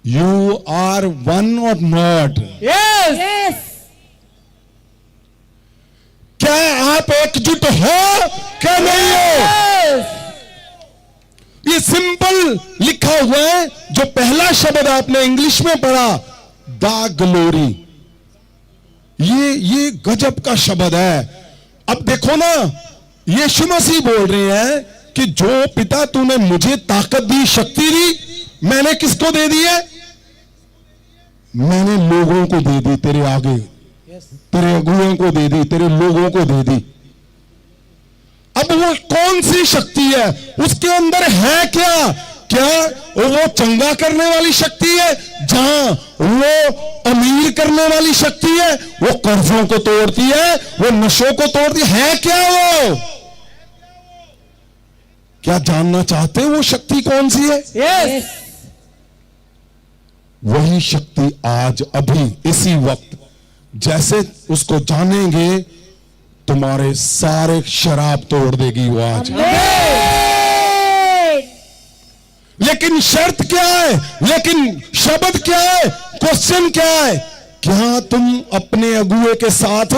You are one or not? Yes. क्या आप एकजुट हो क्या नहीं हो? ये सिंपल लिखा हुआ है। जो पहला शब्द आपने इंग्लिश में पढ़ा, द ग्लोरी, ये गजब का शब्द है। अब देखो ना, यीशु मसीह बोल रहे हैं कि जो पिता तूने मुझे ताकत दी, शक्ति दी, मैंने किसको दे दी है? मैंने लोगों को दे दी, तेरे आगे, तेरे अगुओं को दे दी, तेरे लोगों को दे दी। अब वो कौन सी शक्ति है? उसके अंदर है क्या? क्या वो चंगा करने वाली शक्ति है? जहां वो अमीर करने वाली शक्ति है, वो कर्जों को तोड़ती है, वो नशों को तोड़ती है क्या? वो क्या जानना चाहते हो वो शक्ति कौन सी है? Yes. वही शक्ति आज अभी इसी वक्त जैसे उसको जानेंगे, तुम्हारे सारे शराब तोड़ देगी वो आज। लेकिन शर्त क्या है? लेकिन शब्द क्या है? क्वेश्चन क्या है? क्या तुम अपने अगुए के साथ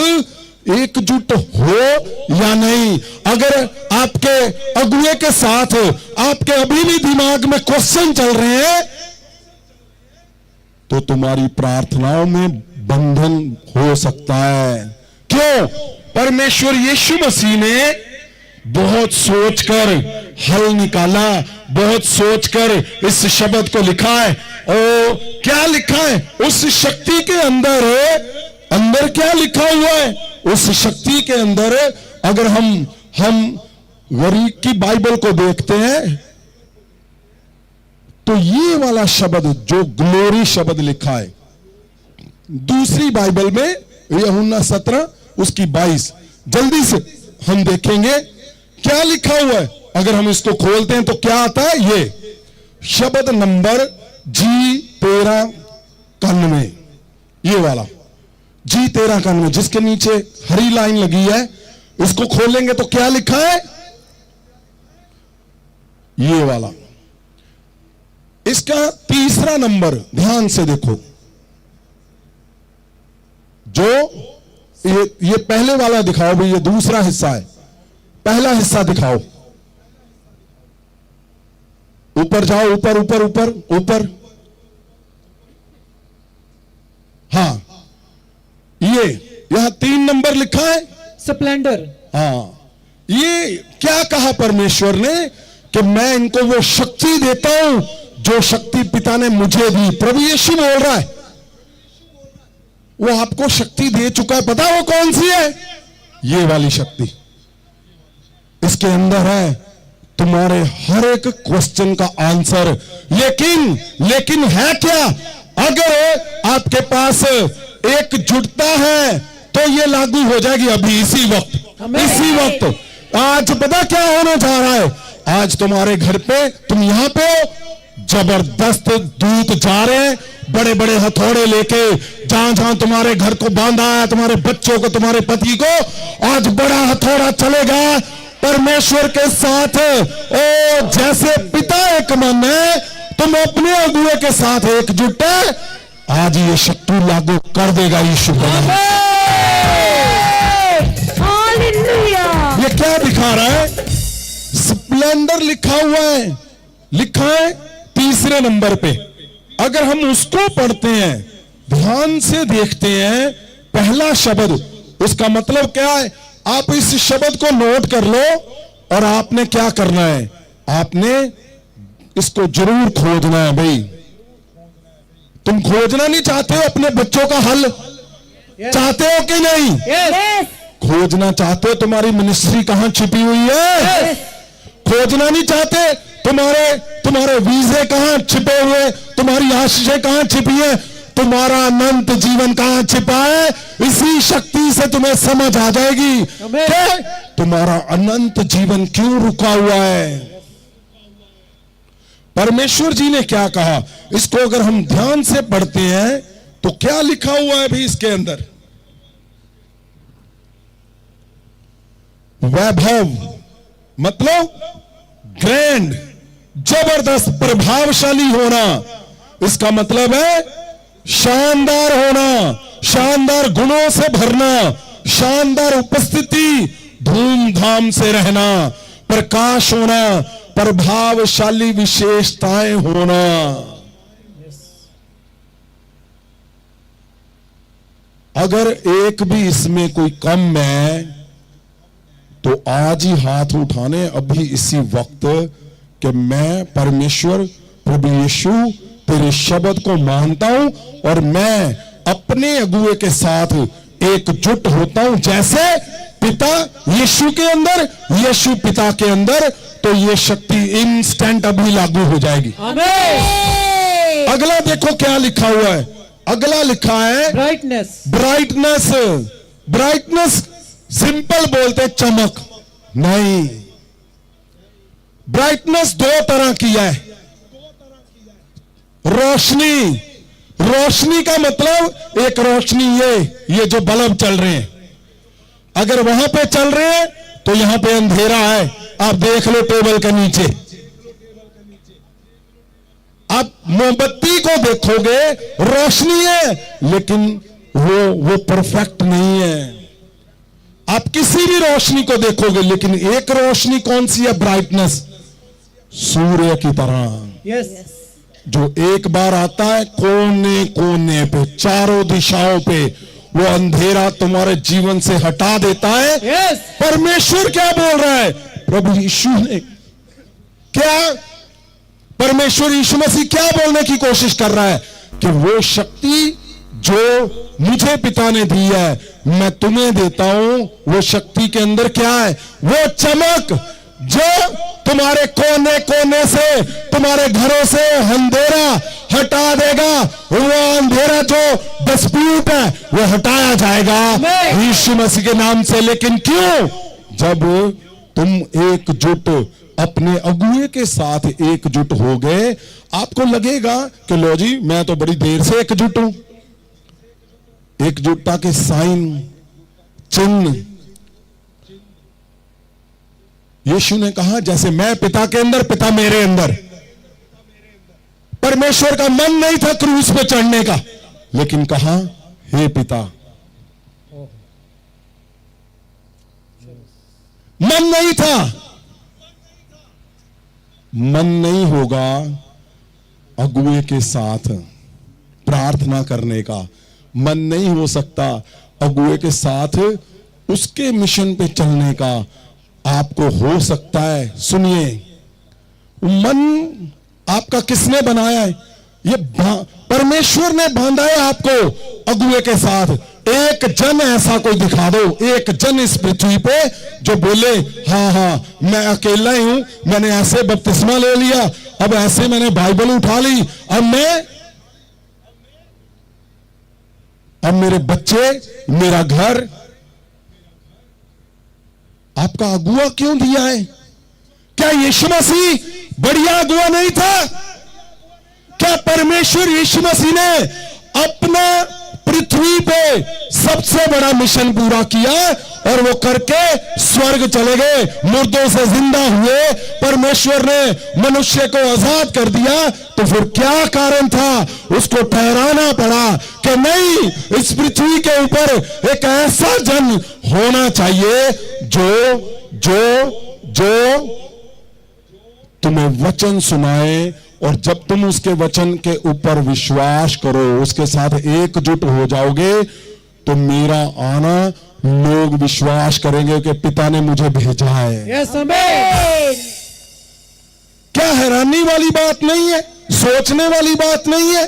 एकजुट हो या नहीं? अगर आपके अगुए के साथ आपके अभी भी दिमाग में क्वेश्चन चल रहे हैं, तो तुम्हारी प्रार्थनाओं में बंधन हो सकता है। क्यों? परमेश्वर यीशु मसीह ने बहुत सोचकर हल निकाला, बहुत सोचकर इस शब्द को लिखा है। और क्या लिखा है? उस शक्ति के अंदर क्या लिखा हुआ है? उस शक्ति के अंदर अगर हम गरीब की बाइबल को देखते हैं, तो ये वाला शब्द जो ग्लोरी शब्द लिखा है दूसरी बाइबल में, यूहन्ना 17 उसकी 22, जल्दी से हम देखेंगे क्या लिखा हुआ है। अगर हम इसको खोलते हैं तो क्या आता है? ये शब्द नंबर G1391, ये वाला G1391, जिसके नीचे हरी लाइन लगी है, इसको खोलेंगे तो क्या लिखा है? ये वाला। इसका तीसरा नंबर ध्यान से देखो, जो ये पहले वाला दिखाओ भाई, ये दूसरा हिस्सा है, पहला हिस्सा दिखाओ। ऊपर जाओ, ऊपर ऊपर ऊपर ऊपर। हाँ, ये यहां 3 नंबर लिखा है, स्प्लेंडर। हाँ, ये क्या कहा परमेश्वर ने कि मैं इनको वो शक्ति देता हूं जो शक्ति पिता ने मुझे दी। प्रभु यीशु बोल रहा है, वो आपको शक्ति दे चुका है। पता वो कौन सी है? ये वाली शक्ति इसके अंदर है, तुम्हारे हर एक क्वेश्चन का आंसर। लेकिन है क्या? अगर आपके पास एक जुटता है तो ये लागू हो जाएगी अभी इसी वक्त, इसी वक्त। आज पता क्या होने जा रहा है? आज तुम्हारे घर पे, तुम यहां पे हो, जबरदस्त दूत जा रहे हैं बड़े बड़े हथौड़े लेके, जहां जहां तुम्हारे घर को बांधा है, तुम्हारे बच्चों को, तुम्हारे पति को, आज बड़ा हथौड़ा चलेगा परमेश्वर के साथ। ओ जैसे पिता एक मन है, तुम अपने अगुए के साथ एकजुट है, आज ये शक्ति लागू कर देगा यीशु। ये क्या दिखा रहा है? स्प्लेंडर लिखा हुआ है, लिखा है तीसरे नंबर पे। अगर हम उसको पढ़ते हैं, ध्यान से देखते हैं, पहला शब्द, उसका मतलब क्या है? आप इस शब्द को नोट कर लो और आपने क्या करना है? आपने इसको जरूर खोजना है भाई। तुम खोजना नहीं चाहते हो अपने बच्चों का हल? चाहते हो कि नहीं? Yes. खोजना चाहते हो तुम्हारी मिनिस्ट्री कहां छिपी हुई है? खोजना नहीं चाहते तुम्हारे वीजे कहां छिपे हुए, तुम्हारी आशीषें कहां छिपी है, तुम्हारा अनंत जीवन कहां छिपा है? इसी शक्ति से तुम्हें समझ आ जाएगी कि तुम्हारा अनंत जीवन क्यों रुका हुआ है। परमेश्वर जी ने क्या कहा? इसको अगर हम ध्यान से पढ़ते हैं तो क्या लिखा हुआ है भी इसके अंदर? वैभव मतलब ग्रैंड, जबरदस्त, प्रभावशाली होना। इसका मतलब है शानदार होना, शानदार गुणों से भरना, शानदार उपस्थिति, धूमधाम से रहना, प्रकाश होना, प्रभावशाली विशेषताएं होना। अगर एक भी इसमें कोई कम है तो आज ही हाथ उठाने अभी इसी वक्त कि मैं परमेश्वर प्रभु यीशु तेरे शब्द को मानता हूं और मैं अपने अगुए के साथ एकजुट होता हूं, जैसे पिता यीशु के अंदर, यीशु पिता के अंदर, तो ये शक्ति इंस्टेंट अभी लागू हो जाएगी। आमीन। अगला देखो क्या लिखा हुआ है, अगला लिखा है ब्राइटनेस। ब्राइटनेस। ब्राइटनेस सिंपल बोलते चमक नहीं, ब्राइटनेस दो तरह की है। रोशनी, रोशनी का मतलब एक रोशनी ये जो बल्ब चल रहे हैं, अगर वहां पे चल रहे हैं तो यहां पे अंधेरा है। आप देख लो टेबल के नीचे, आप मोमबत्ती को देखोगे रोशनी है, लेकिन वो परफेक्ट नहीं है। आप किसी भी रोशनी को देखोगे, लेकिन एक रोशनी कौन सी है? ब्राइटनेस, सूर्य की तरह, यस। जो एक बार आता है कोने कोने पे, चारों दिशाओं पे, वो अंधेरा तुम्हारे जीवन से हटा देता है। यस। परमेश्वर क्या बोल रहा है? प्रभु यीशु ने क्या, परमेश्वर यीशु मसीह क्या बोलने की कोशिश कर रहा है? कि वो शक्ति जो मुझे पिता ने दी है, मैं तुम्हें देता हूं। वो शक्ति के अंदर क्या है? वो चमक जो तुम्हारे कोने कोने से, तुम्हारे घरों से अंधेरा हटा देगा। वो अंधेरा जो डिस्प्यूट है वो हटाया जाएगा यीशु मसीह के नाम से। लेकिन क्यों? जब तुम एकजुट, अपने अगुए के साथ एकजुट हो गए, आपको लगेगा कि लो जी मैं तो बड़ी देर से एकजुट हूं। एकजुटता के साइन, चिन्ह, यीशु ने कहा जैसे मैं पिता के अंदर, पिता मेरे अंदर। परमेश्वर का मन नहीं था क्रूस पे चढ़ने का, लेकिन कहा हे पिता, मन नहीं था। मन नहीं होगा अगुए के साथ प्रार्थना करने का, मन नहीं हो सकता अगुए के साथ उसके मिशन पे चलने का। आपको हो सकता है, सुनिए, मन आपका किसने बनाया है? ये परमेश्वर ने बांधा है आपको अगुए के साथ। एक जन ऐसा कोई दिखा दो, एक जन इस पृथ्वी पे जो बोले हाँ हाँ मैं अकेला ही हूं, मैंने ऐसे बपतिस्मा ले लिया, अब ऐसे मैंने बाइबल उठा ली, अब मेरे बच्चे, मेरा घर। आपका अगुआ क्यों दिया है? क्या यीशु मसीह बढ़िया अगुआ नहीं था? क्या परमेश्वर यीशु मसीह ने अपना पृथ्वी पे सबसे बड़ा मिशन पूरा किया और वो करके स्वर्ग चले गए, मुर्दों से जिंदा हुए, परमेश्वर ने मनुष्य को आजाद कर दिया। तो फिर क्या कारण था? उसको ठहराना पड़ा कि नहीं, इस पृथ्वी के ऊपर एक ऐसा जन होना चाहिए जो तुम्हें वचन सुनाए, और जब तुम उसके वचन के ऊपर विश्वास करो, उसके साथ एकजुट हो जाओगे, तो मेरा आना लोग विश्वास करेंगे कि पिता ने मुझे भेजा है। यस आमीन। क्या हैरानी वाली बात नहीं है? सोचने वाली बात नहीं है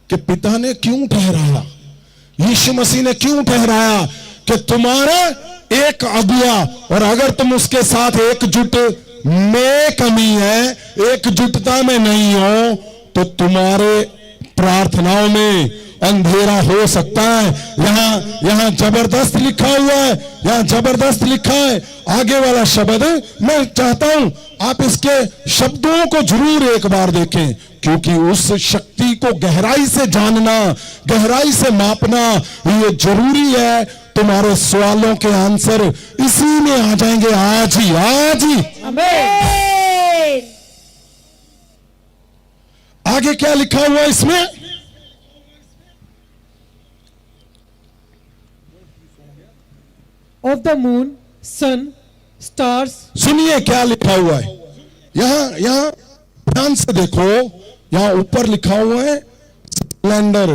कि पिता ने क्यों ठहराया, यीशु मसीह ने क्यों ठहराया कि तुम्हारा एक अगुआ, और अगर तुम उसके साथ एकजुट में कमी है, एकजुटता में नहीं हो, तो तुम्हारे प्रार्थनाओं में अंधेरा हो सकता है। यहां जबरदस्त लिखा हुआ है, यहां जबरदस्त लिखा है। आगे वाला शब्द मैं चाहता हूं आप इसके शब्दों को जरूर एक बार देखें, क्योंकि उस शक्ति को गहराई से जानना, गहराई से मापना ये जरूरी है। तुम्हारे सवालों के आंसर इसी में आ जाएंगे आज ही, आज ही। आमीन। आगे क्या लिखा हुआ इसमें? Of the moon, sun, stars. सुनिए क्या लिखा हुआ है यहां ध्यान से देखो। यहां ऊपर लिखा हुआ है स्प्लेंडर,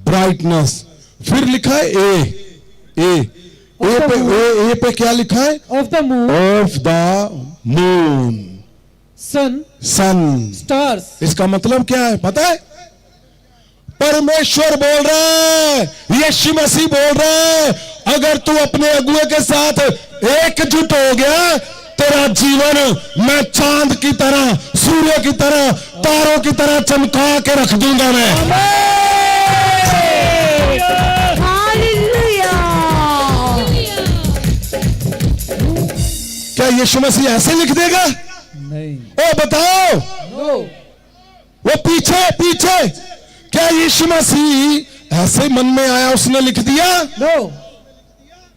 ब्राइटनेस, फिर लिखा है ए पे क्या लिखा है? Of the moon, of the moon, sun, sun. Stars. इसका मतलब क्या है पता है? परमेश्वर बोल रहा है, यीशु मसीह बोल रहा है, अगर तू अपने अगुए के साथ एकजुट हो गया, तेरा जीवन मैं चांद की तरह, सूर्य की तरह, तारों की तरह चमका के रख दूंगा मैं। हालेलुया। क्या यीशु मसीह ऐसे लिख देगा? नहीं। ओ बताओ, वो पीछे पीछे, क्या यीशु मसीह ऐसे मन में आया उसने लिख दिया? नो।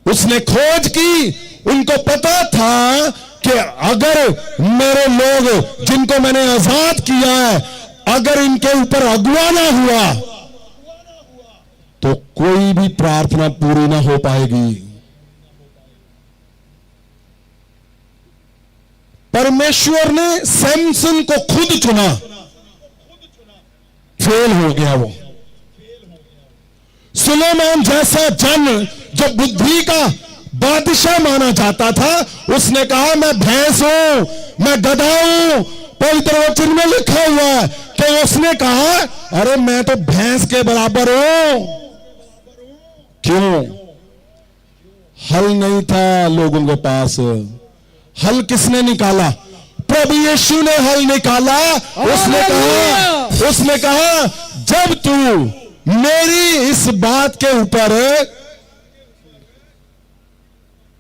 उसने खोज की, उनको पता था कि अगर मेरे लोग जिनको मैंने आजाद किया है, अगर इनके ऊपर अगुआ ना हुआ तो कोई भी प्रार्थना पूरी ना हो पाएगी। परमेश्वर ने सैमसन को खुद चुना, फेल हो गया वो। सुलेमान जैसा जन जो बुद्धि का बादशाह माना जाता था, उसने कहा मैं भैंस हूं, मैं गधा हूं। पवित्र वचन में लिखा हुआ है कि उसने कहा अरे मैं तो भैंस के बराबर हूं। क्यों? हल नहीं था लोगों के पास। हल किसने निकाला? प्रभु यीशु ने हल निकाला। उसने कहा जब तू मेरी इस बात के ऊपर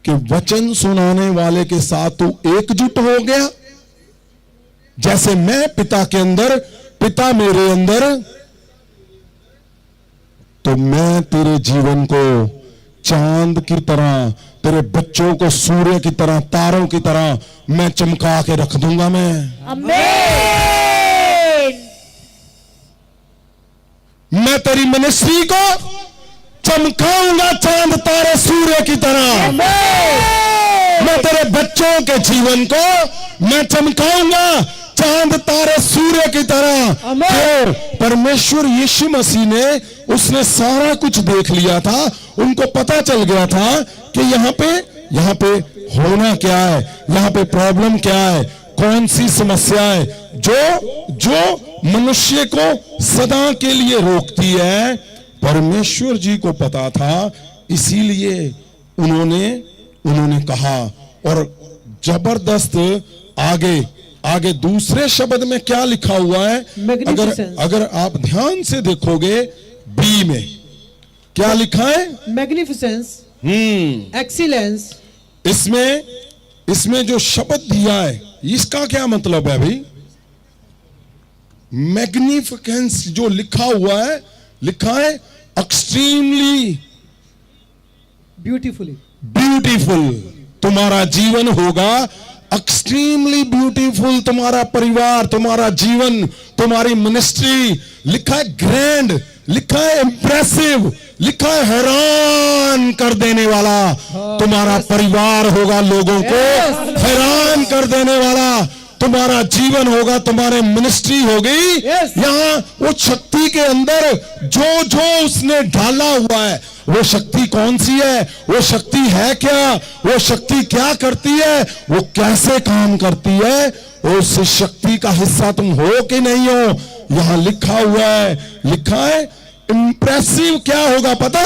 कि वचन सुनाने वाले के साथ तू एकजुट हो गया, जैसे मैं पिता के अंदर, पिता मेरे अंदर, तो मैं तेरे जीवन को चांद की तरह, तेरे बच्चों को सूर्य की तरह, तारों की तरह मैं चमका के रख दूंगा मैं। आमीन। मैं तेरी मिनिस्ट्री को चमकाऊंगा चांद तारे सूर्य की तरह। मैं तेरे बच्चों के जीवन को मैं चमकाऊंगा चांद तारे सूर्य की तरह। क्यों? परमेश्वर यीशु मसीह ने, उसने सारा कुछ देख लिया था, उनको पता चल गया था कि यहाँ पे होना क्या है, यहाँ पे प्रॉब्लम क्या है, कौन सी समस्या है जो मनुष्य को सदा के लिए रोकती है। परमेश्वर जी को पता था, इसीलिए उन्होंने कहा। और जबरदस्त आगे दूसरे शब्द में क्या लिखा हुआ है? अगर आप ध्यान से देखोगे, बी में क्या लिखा है? Magnificence, excellence. इसमें जो शब्द दिया है, इसका क्या मतलब है भाई? मैग्निफिकेंस जो लिखा हुआ है, लिखा है एक्सट्रीमली ब्यूटीफुल। तुम्हारा जीवन होगा एक्सट्रीमली ब्यूटीफुल, तुम्हारा परिवार, तुम्हारा जीवन, तुम्हारी मिनिस्ट्री। लिखा है ग्रैंड, लिखा है इंप्रेसिव, लिखा है हैरान कर देने वाला। तुम्हारा परिवार होगा लोगों को हैरान कर देने वाला, तुम्हारा जीवन होगा, तुम्हारे मिनिस्ट्री होगी। यहाँ वो शक्ति के अंदर जो उसने डाला हुआ है, वो शक्ति कौन सी है? वो शक्ति है क्या? वो शक्ति क्या करती है? वो कैसे काम करती है? उस शक्ति का हिस्सा तुम हो कि नहीं हो? यहां लिखा हुआ है, लिखा है इंप्रेसिव। क्या होगा पता?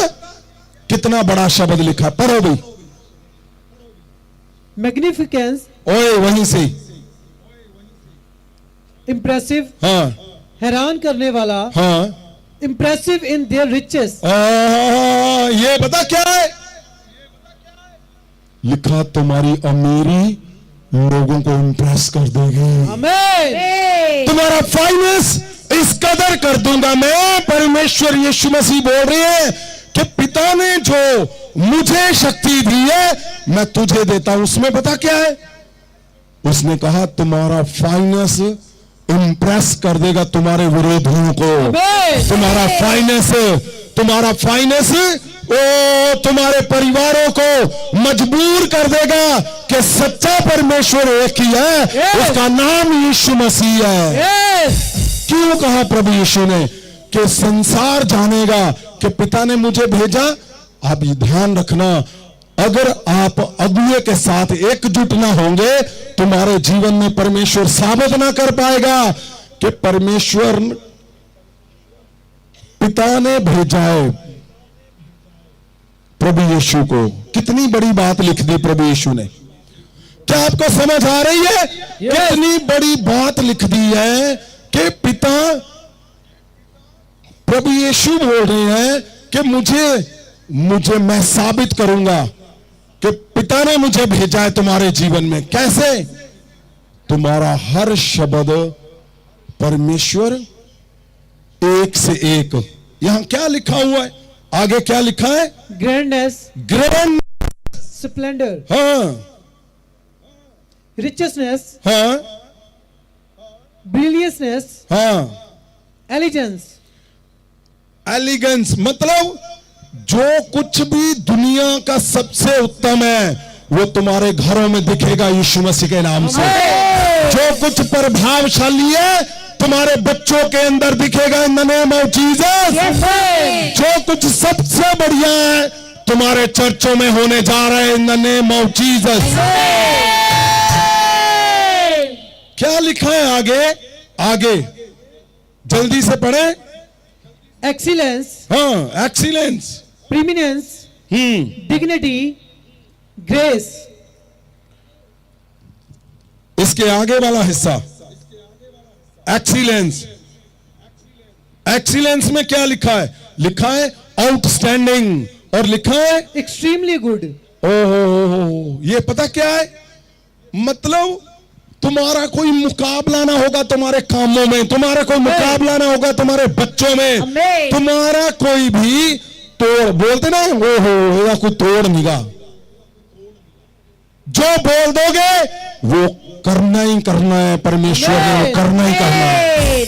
कितना बड़ा शब्द लिखा, पढ़ो भाई। मैग्निफिकेंस, ओए वहीं से, इंप्रेसिव, हाँ, हैरान करने वाला, हाँ, इंप्रेसिव इन देयर रिचेस। ये बता क्या है? लिखा तुम्हारी अमीरी लोगों को इंप्रेस कर देगी। आमीन। तुम्हारा फाइनेंस इस कदर कर दूंगा मैं। परमेश्वर यीशु मसीह बोल रहे हैं कि पिता ने जो मुझे शक्ति दी है, मैं तुझे देता हूं। उसमें पता क्या है? उसने कहा तुम्हारा फाइनेंस इंप्रेस कर देगा तुम्हारे विरोधियों को। तुम्हारा फाइनेंस तुम्हारे परिवारों को मजबूर कर देगा कि सच्चा परमेश्वर एक ही है, उसका नाम यीशु मसीह है। क्यों कहा प्रभु यीशु ने कि संसार जानेगा कि पिता ने मुझे भेजा? आप ये ध्यान रखना, अगर आप अगुए के साथ एकजुट ना होंगे, तुम्हारे जीवन में परमेश्वर साबित ना कर पाएगा कि परमेश्वर पिता ने भेजा है प्रभु यीशु को। कितनी बड़ी बात लिख दी प्रभु यीशु ने। क्या आपको समझ आ रही है? कितनी बड़ी बात लिख दी है कि पिता, प्रभु यीशु बोल रहे हैं कि मुझे मैं साबित करूंगा कि पिता ने मुझे भेजा है तुम्हारे जीवन में। कैसे? तुम्हारा हर शब्द परमेश्वर एक से एक। यहां क्या लिखा हुआ है? आगे क्या लिखा है? ग्रैंडनेस, ग्रैंड, स्प्लेंडर, हाँ रिचनेस, हाँ ब्रिलियंसनेस, हाँ, एलिजेंस। एलिगेंस मतलब जो कुछ भी दुनिया का सबसे उत्तम है वो तुम्हारे घरों में दिखेगा यीशु मसीह के नाम से। जो कुछ प्रभावशाली है तुम्हारे बच्चों के अंदर दिखेगा इन द नेम ऑफ जीसस। जो कुछ सबसे बढ़िया है तुम्हारे चर्चों में होने जा रहा है इन द नेम ऑफ जीसस। क्या लिखा है आगे? आगे जल्दी से पढ़े। एक्सीलेंस, हाँ, एक्सीलेंस, प्रीमिनेंस, डिग्निटी, ग्रेस। इसके आगे वाला हिस्सा एक्सीलेंस। एक्सीलेंस में क्या लिखा है? लिखा है आउटस्टैंडिंग और लिखा है एक्सट्रीमली गुड। ओहो, ये पता क्या है? मतलब तुम्हारा कोई मुकाबला ना होगा तुम्हारे कामों में, तुम्हारा कोई मुकाबला ना होगा तुम्हारे बच्चों में, आमीन। तुम्हारा कोई भी तोड़, बोलते ना ओहो या कोई तोड़ निगाह, जो बोल दोगे वो करना ही करना है। परमेश्वर ने वो करना ही करना है।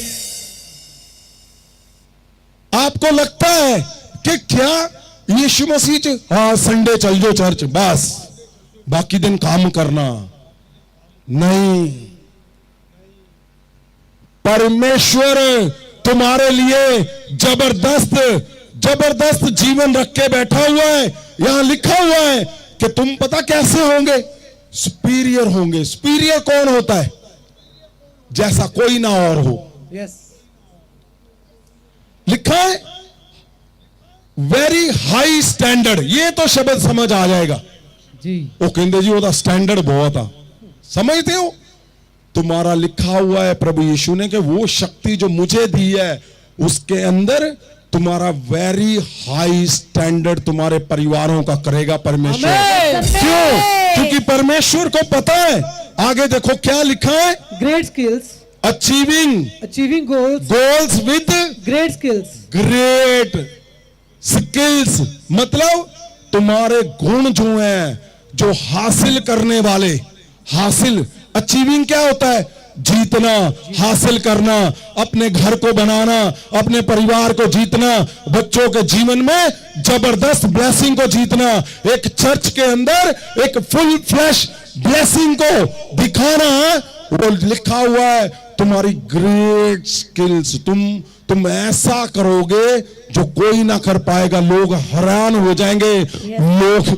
आपको लगता है कि क्या यीशु मसीह हाँ संडे चल जाओ चर्च बस, बाकी दिन काम करना नहीं। परमेश्वर तुम्हारे लिए जबरदस्त जीवन रख के बैठा हुआ है। यहां लिखा हुआ है कि तुम पता कैसे होंगे? सुपीरियर होंगे। सुपीरियर कौन होता है? जैसा कोई ना और हो। यस, लिखा है वेरी हाई स्टैंडर्ड। ये तो शब्द समझ आ जाएगा जी। वो कहते जी वो स्टैंडर्ड बहुत आ, समझते हो? तुम्हारा लिखा हुआ है प्रभु यीशु ने कि वो शक्ति जो मुझे दी है उसके अंदर तुम्हारा वेरी हाई स्टैंडर्ड तुम्हारे परिवारों का करेगा परमेश्वर। क्यों? क्योंकि परमेश्वर को पता है। आगे देखो क्या लिखा है? Great skills, achieving goals with great skills. Great skills मतलब तुम्हारे गुण जो हैं, जो हासिल करने वाले, हासिल, अचीविंग क्या होता है? जीतना, हासिल करना, अपने घर को बनाना, अपने परिवार को जीतना, बच्चों के जीवन में जबरदस्त ब्लेसिंग को जीतना, एक चर्च के अंदर एक फुल फ्लैश ब्लेसिंग को दिखाना। वो लिखा हुआ है तुम्हारी ग्रेट स्किल्स। तुम ऐसा करोगे जो कोई ना कर पाएगा। लोग हैरान हो जाएंगे। लोग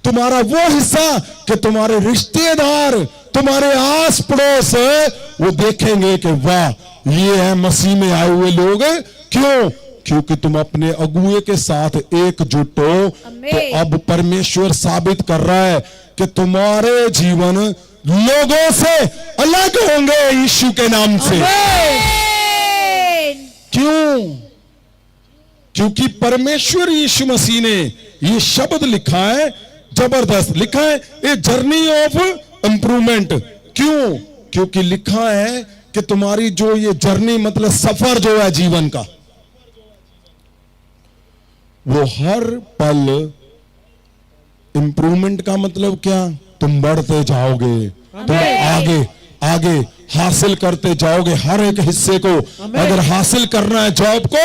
तुम्हारा वो हिस्सा कि तुम्हारे रिश्तेदार, तुम्हारे आस पड़ोस वो देखेंगे कि वाह ये है मसीह में आए हुए लोग। क्यों? क्योंकि तुम अपने अगुए के साथ एकजुट हो। तो अब परमेश्वर साबित कर रहा है कि तुम्हारे जीवन लोगों से अलग होंगे यीशु के नाम से। क्यों? क्योंकि परमेश्वर यीशु मसीह ने ये शब्द लिखा है, जबरदस्त लिखा है, ए जर्नी ऑफ इंप्रूवमेंट। क्यों? क्योंकि लिखा है कि तुम्हारी जो ये जर्नी मतलब सफर जो है जीवन का, वो हर पल इंप्रूवमेंट का मतलब क्या? तुम बढ़ते जाओगे, तुम आगे आगे हासिल करते जाओगे हर एक हिस्से को। अगर हासिल करना है जॉब को,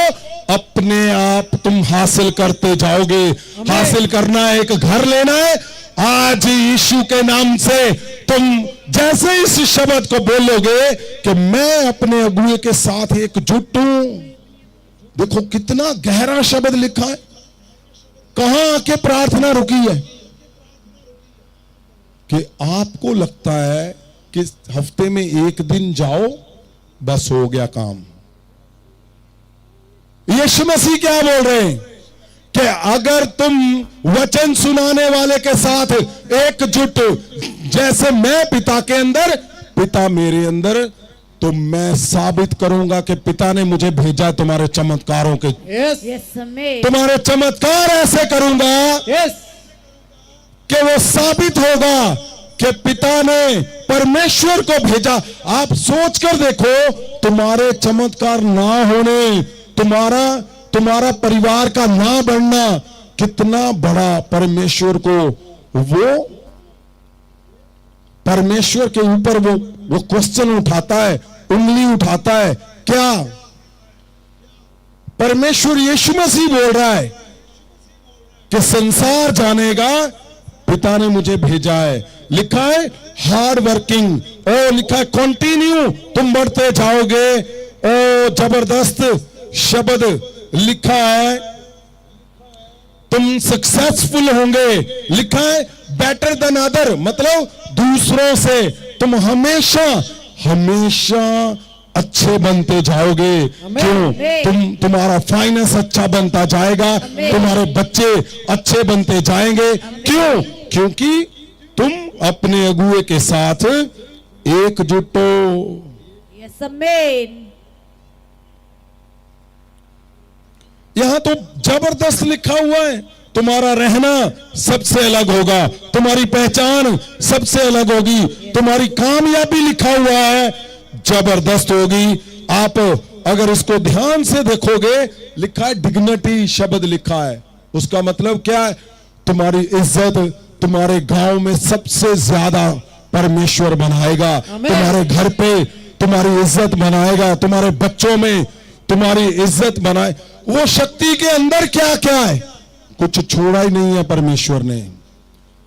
अपने आप तुम हासिल करते जाओगे। हासिल करना है एक घर लेना है, आज यीशु के नाम से तुम जैसे इस शब्द को बोलोगे कि मैं अपने अगुए के साथ एकजुट हूं। देखो कितना गहरा शब्द लिखा है। कहां आके प्रार्थना रुकी है? कि आपको लगता है कि हफ्ते में एक दिन जाओ बस हो गया काम। यीशु मसीह क्या बोल रहे हैं कि अगर तुम वचन सुनाने वाले के साथ एकजुट, जैसे मैं पिता के अंदर, पिता मेरे अंदर, तो मैं साबित करूंगा कि पिता ने मुझे भेजा है तुम्हारे चमत्कारों के। Yes Yes, amen. तुम्हारे चमत्कार ऐसे करूंगा यस कि वो साबित होगा कि पिता ने परमेश्वर को भेजा। आप सोच कर देखो, तुम्हारे चमत्कार ना होने, तुम्हारा परिवार का ना बढ़ना, कितना बड़ा परमेश्वर को, वो परमेश्वर के ऊपर वो क्वेश्चन उठाता है, उंगली उठाता है। क्या परमेश्वर यीशु मसीह बोल रहा है कि संसार जानेगा पिता ने मुझे भेजा है। लिखा है हार्ड वर्किंग, ओ लिखा है कंटिन्यू, तुम बढ़ते जाओगे। ओ जबरदस्त शब्द लिखा है, तुम सक्सेसफुल होंगे। लिखा है बेटर देन अदर, मतलब दूसरों से तुम हमेशा हमेशा अच्छे बनते जाओगे। क्यों? तुम्हारा फाइनेंस अच्छा बनता जाएगा, तुम्हारे बच्चे अच्छे बनते जाएंगे। क्यों? क्योंकि तुम अपने अगुए के साथ एकजुट हो। Yes, amen. यहां तो जबरदस्त लिखा हुआ है, तुम्हारा रहना सबसे अलग होगा, तुम्हारी पहचान सबसे अलग होगी, तुम्हारी कामयाबी लिखा हुआ है जबरदस्त होगी। आप अगर इसको ध्यान से देखोगे, लिखा है डिग्निटी शब्द लिखा है, उसका मतलब क्या है? तुम्हारी इज्जत तुम्हारे गांव में सबसे ज्यादा परमेश्वर बनाएगा, तुम्हारे घर पे तुम्हारी इज्जत बनाएगा, तुम्हारे बच्चों में तुम्हारी इज्जत बनाए। वो शक्ति के अंदर क्या क्या है? कुछ छोड़ा ही नहीं है परमेश्वर ने।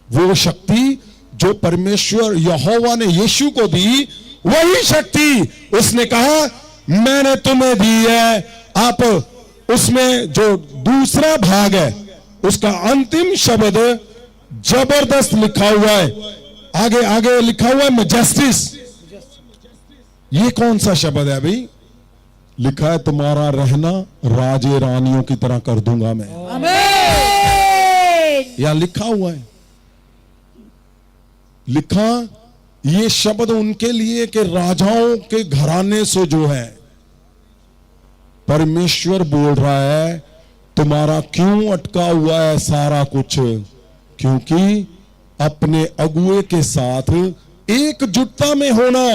वो शक्ति जो परमेश्वर यहोवा ने यीशु को दी, वही शक्ति उसने कहा मैंने तुम्हें दी है। आप उसमें जो दूसरा भाग है, उसका अंतिम शब्द जबरदस्त लिखा हुआ है। आगे आगे लिखा हुआ है मैजेस्टिस। ये कौन सा शब्द है भाई? लिखा है तुम्हारा रहना राजे रानियों की तरह कर दूंगा मैं। Amen. यहां लिखा हुआ है, लिखा ये शब्द उनके लिए कि राजाओं के घराने से जो है परमेश्वर बोल रहा है तुम्हारा क्यों अटका हुआ है सारा कुछ? क्योंकि अपने अगुए के साथ एकजुटता में होना।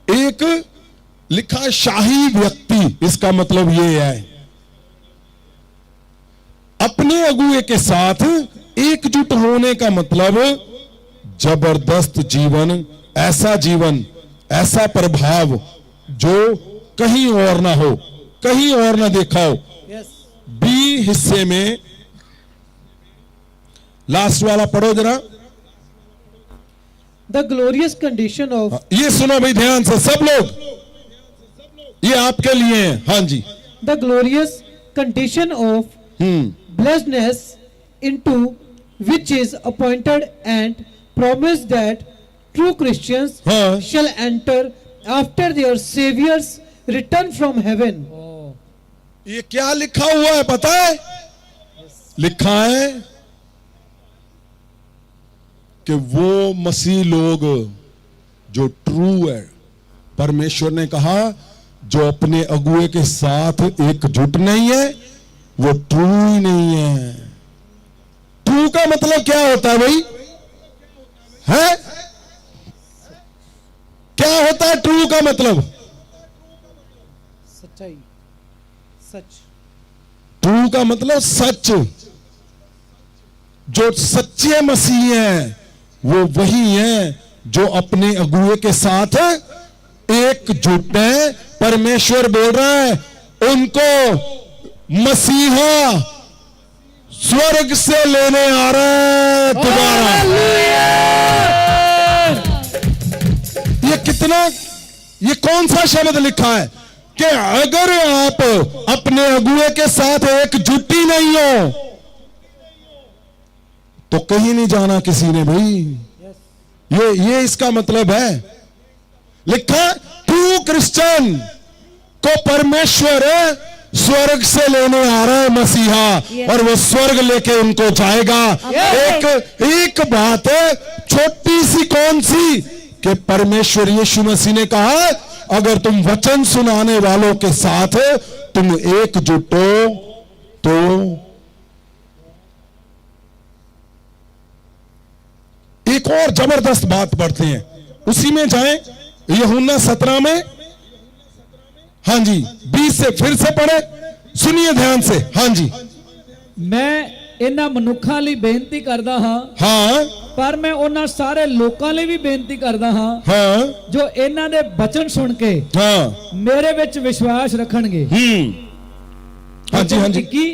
एक लिखा है शाही व्यक्ति, इसका मतलब ये है अपने अगुए के साथ एकजुट होने का मतलब जबरदस्त जीवन, ऐसा प्रभाव जो कहीं और ना हो, कहीं और ना देखा हो। बी हिस्से में लास्ट वाला पढ़ो जरा। द ग्लोरियस कंडीशन ऑफ, ये सुनो भाई ध्यान से सब लोग, ये आपके लिए है। हाँ जी। The glorious condition of blessedness into which is appointed and promised that true Christians हाँ। shall enter after their Savior's return from heaven. ये क्या लिखा हुआ है पता है? लिखा है कि वो मसीह लोग जो ट्रू है, परमेश्वर ने कहा जो अपने अगुए के साथ एकजुट नहीं है वो ट्रू ही नहीं है। ट्रू का मतलब क्या होता है भाई? है क्या होता है ट्रू का मतलब? सच्चाई, सच। ट्रू का मतलब सच। जो सच्चे मसीह हैं वो वही हैं जो अपने अगुए के साथ एकजुट है। परमेश्वर बोल रहा है उनको मसीहा स्वर्ग से लेने आ रहा है दोबारा। ये कौन सा शब्द लिखा है कि अगर आप अपने अगुए के साथ एकजुटी नहीं हो तो कहीं नहीं जाना किसी ने भाई। ये इसका मतलब है। लिखा ट्रू क्रिश्चियन को परमेश्वर स्वर्ग से लेने आ रहा है मसीहा, और वो स्वर्ग लेके उनको जाएगा। एक बात है छोटी सी, कौन सी, कि परमेश्वर यीशु मसीह ने कहा अगर तुम वचन सुनाने वालों के साथ तुम एकजुट हो तो एक और जबरदस्त बात पढ़ते हैं, उसी में जाएं, यूहन्ना 17 में। हाँ जी, 20 से फिर से पढ़े, सुनिए ध्यान से। हाँ जी, मैं ਇਹਨਾਂ ਮਨੁੱਖਾਂ ਲਈ ਬੇਨਤੀ ਕਰਦਾ ਹਾਂ, हाँ ਪਰ ਮੈਂ ਉਹਨਾਂ ਸਾਰੇ ਲੋਕਾਂ ਲਈ ਵੀ ਬੇਨਤੀ ਕਰਦਾ ਹਾਂ हाँ ਜੋ ਇਹਨਾਂ ਦੇ ਬਚਨ ਸੁਣ ਕੇ हाँ ਮੇਰੇ ਵਿੱਚ ਵਿਸ਼ਵਾਸ ਰੱਖਣਗੇ हाँ जी हाँ जी ਕਿ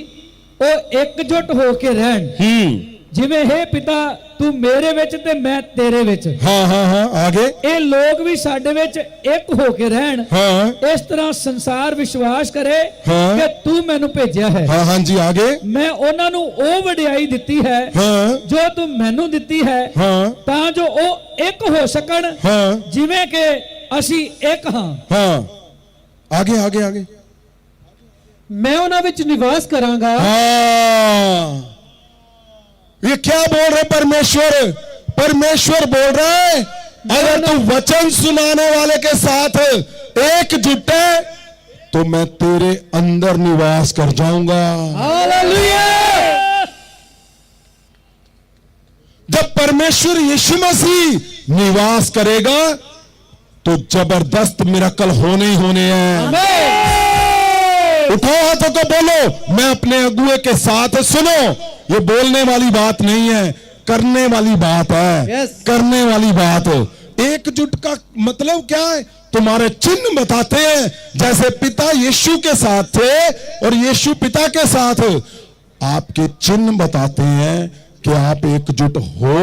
ਉਹ ਇਕਜੁੱਟ ਹੋ ਕੇ ਰਹਿਣ, ਜਿਵੇਂ हे ਪਿਤਾ ਤੂੰ ਮੇਰੇ ਵਿੱਚ ਤੇ ਮੈਂ ਤੇਰੇ ਵਿੱਚ, हाँ हाँ हाँ आगे, ਇਹ ਲੋਕ ਵੀ ਸਾਡੇ ਵਿੱਚ ਇੱਕ ਹੋ ਕੇ ਰਹਿਣ, हाँ ਇਸ ਤਰ੍ਹਾਂ ਸੰਸਾਰ ਵਿਸ਼ਵਾਸ ਕਰੇ ਹਾਂ। ਕਿ ਤੂੰ ਮੈਨੂੰ ਭੇਜਿਆ ਹੈ। हाँ हाँ जी आगे, ਮੈਂ ਉਹਨਾਂ ਨੂੰ ਉਹ ਵਡਿਆਈ ਦਿੱਤੀ ਹੈ हाँ ਜੋ ਤੂੰ ਮੈਨੂੰ ਦਿੱਤੀ ਹੈ, हाँ ਤਾਂ ਜੋ ਉਹ ਇੱਕ ਹੋ ਸਕਣ हाँ ਜਿਵੇਂ ਕਿ ਅਸੀਂ ਇੱਕ ਹਾਂ। हाँ आगे आगे आगे, ਮੈਂ ਉਹਨਾਂ ਵਿੱਚ ਨਿਵਾਸ ਕਰਾਂਗਾ। हाँ ये क्या बोल रहे परमेश्वर? परमेश्वर बोल रहा है अगर तू वचन सुनाने वाले के साथ एकजुट है तो मैं तेरे अंदर निवास कर जाऊंगा। हालेलुया। जब परमेश्वर यीशु मसीह निवास करेगा तो जबरदस्त मिरेकल होने ही होने हैं। उठाओ हाथों को, बोलो मैं अपने अगुए के साथ। सुनो, ये बोलने वाली बात नहीं है, करने वाली बात है। Yes. करने वाली बात। एकजुट का मतलब क्या है? तुम्हारे चिन्ह बताते हैं, जैसे पिता यीशु के साथ थे और यीशु पिता के साथ, आपके चिन्ह बताते हैं कि आप एकजुट हो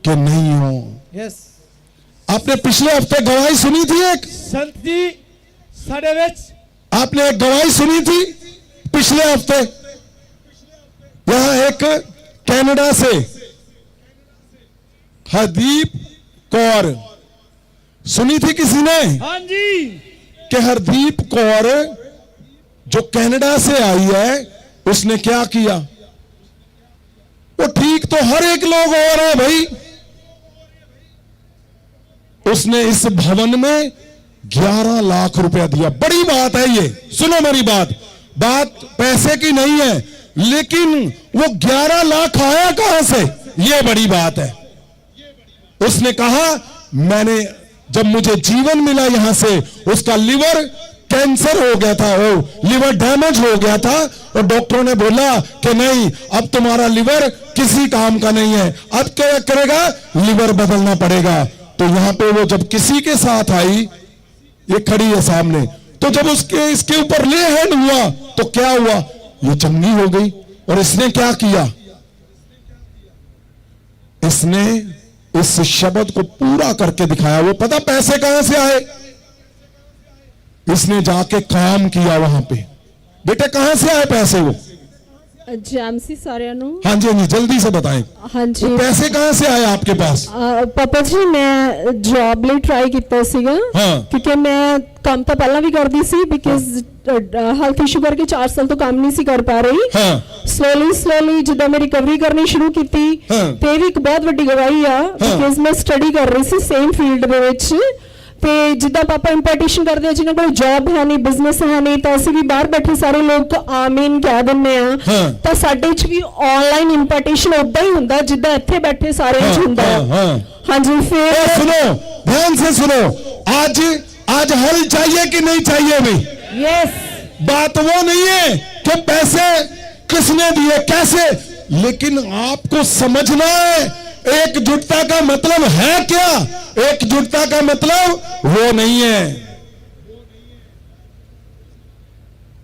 कि नहीं हो। यस। आपने पिछले हफ्ते गवाही सुनी थी एक, संत जी साडे विच आपने एक गवाही सुनी थी पिछले हफ्ते। यहां एक कनाडा से हरदीप कौर सुनी थी किसी ने हाँ जी, कि हरदीप कौर जो कनाडा से आई है उसने क्या किया? वो ठीक तो हर एक लोग हो रहे हैं भाई। उसने इस भवन में 11 लाख रुपया दिया। बड़ी बात है ये, सुनो मेरी बात पैसे की नहीं है, लेकिन वो 11 लाख आया कहां से, ये बड़ी बात है। उसने कहा मैंने, जब मुझे जीवन मिला यहां से, उसका लिवर कैंसर हो गया था, वो लिवर डैमेज हो गया था, और डॉक्टरों ने बोला कि नहीं अब तुम्हारा लिवर किसी काम का नहीं है, अब क्या करेगा, लिवर बदलना पड़ेगा। तो यहां पे वो जब किसी के साथ आई, ये खड़ी है सामने, तो जब उसके इसके ऊपर ले हैंड हुआ तो क्या हुआ, ये चंगी हो गई। और इसने क्या किया, इसने इस शब्द को पूरा करके दिखाया। वो पता पैसे कहां से आए, इसने जाके काम किया वहां पे। बेटे कहां से आए पैसे? वो ਜੈਮਸੀ ਸਾਰਿਆਂ ਨੂੰ। हाँ जी हाँ जी, जल्दी से बताएं। ਹਾਂਜੀ वो पैसे कहां से आए आपके पास? ਪਾਪਾ ਜੀ ਮੈਂ ਜੌਬ ਲਈ ਟਰਾਈ ਕੀਤਾ ਸੀਗਾ, ਹਾਂ। ਕਿਉਂਕਿ ਮੈਂ ਕੰਮ ਤਾਂ ਪਹਿਲਾਂ ਵੀ ਕਰਦੀ ਸੀ, ਬਿਕਾਜ਼ ਹੈਲਥ ਇਸ਼ੂ ਕਰਕੇ 4 ਸਾਲ ਤੋਂ ਕੰਮ ਨਹੀਂ ਸੀ ਕਰ ਪਾ ਰਹੀ। हाँ ਸਲੋਲੀ ਜਦੋਂ ਮੈਂ ਰਿਕਵਰੀ ਕਰਨੀ ਸ਼ੁਰੂ ਕੀਤੀ, ਹਾਂ। ਤੇ ਇਹ ਵੀ ਇੱਕ ਬਹੁਤ ਵੱਡੀ ਗਵਾਹੀ ਆ, ਬਿਕਾਜ਼ ਮੈਂ ਸਟੱਡੀ ਕਰ ਰਹੀ ਸੀ ਸੇਮ ਫੀਲਡ ਦੇ ਵਿੱਚ। ਤੇ ਜਿੱਦਾਂ ਪਾਪਾ ਇੰਪਾਰਟੇਸ਼ਨ ਕਰਦੇ ਆ, ਜਿਨ੍ਹਾਂ ਕੋਲ ਜੌਬ ਹੈ ਨਹੀਂ, ਬਿਜ਼ਨਸ ਹੈ ਨਹੀਂ, ਤਾਂ ਅਸੀਂ ਵੀ ਬਾਹਰ ਬੈਠੇ ਸਾਰੇ ਲੋਕ ਆਮੀਨ ਕਹਿ ਦਿੰਦੇ ਆ। ਹਾਂ। ਤਾਂ ਸਾਡੇ 'ਚ ਵੀ ਆਨਲਾਈਨ ਇੰਪਾਰਟੇਸ਼ਨ ਉਦਾਂ ਹੀ ਹੁੰਦਾ ਜਿੱਦਾਂ ਇੱਥੇ ਬੈਠੇ ਸਾਰਿਆਂ 'ਚ ਹੁੰਦਾ हाँ, ਹੈ। हाँ। ਹਾਂਜੀ ए, ਫਿਰ सुनो ध्यान से सुनो, आज हल चाहिए कि नहीं चाहिए भाई? यस बात वो नहीं है कि पैसे किसने दिए कैसे, लेकिन आपको समझना है एकजुटता का मतलब है क्या। एकजुटता का मतलब वो नहीं है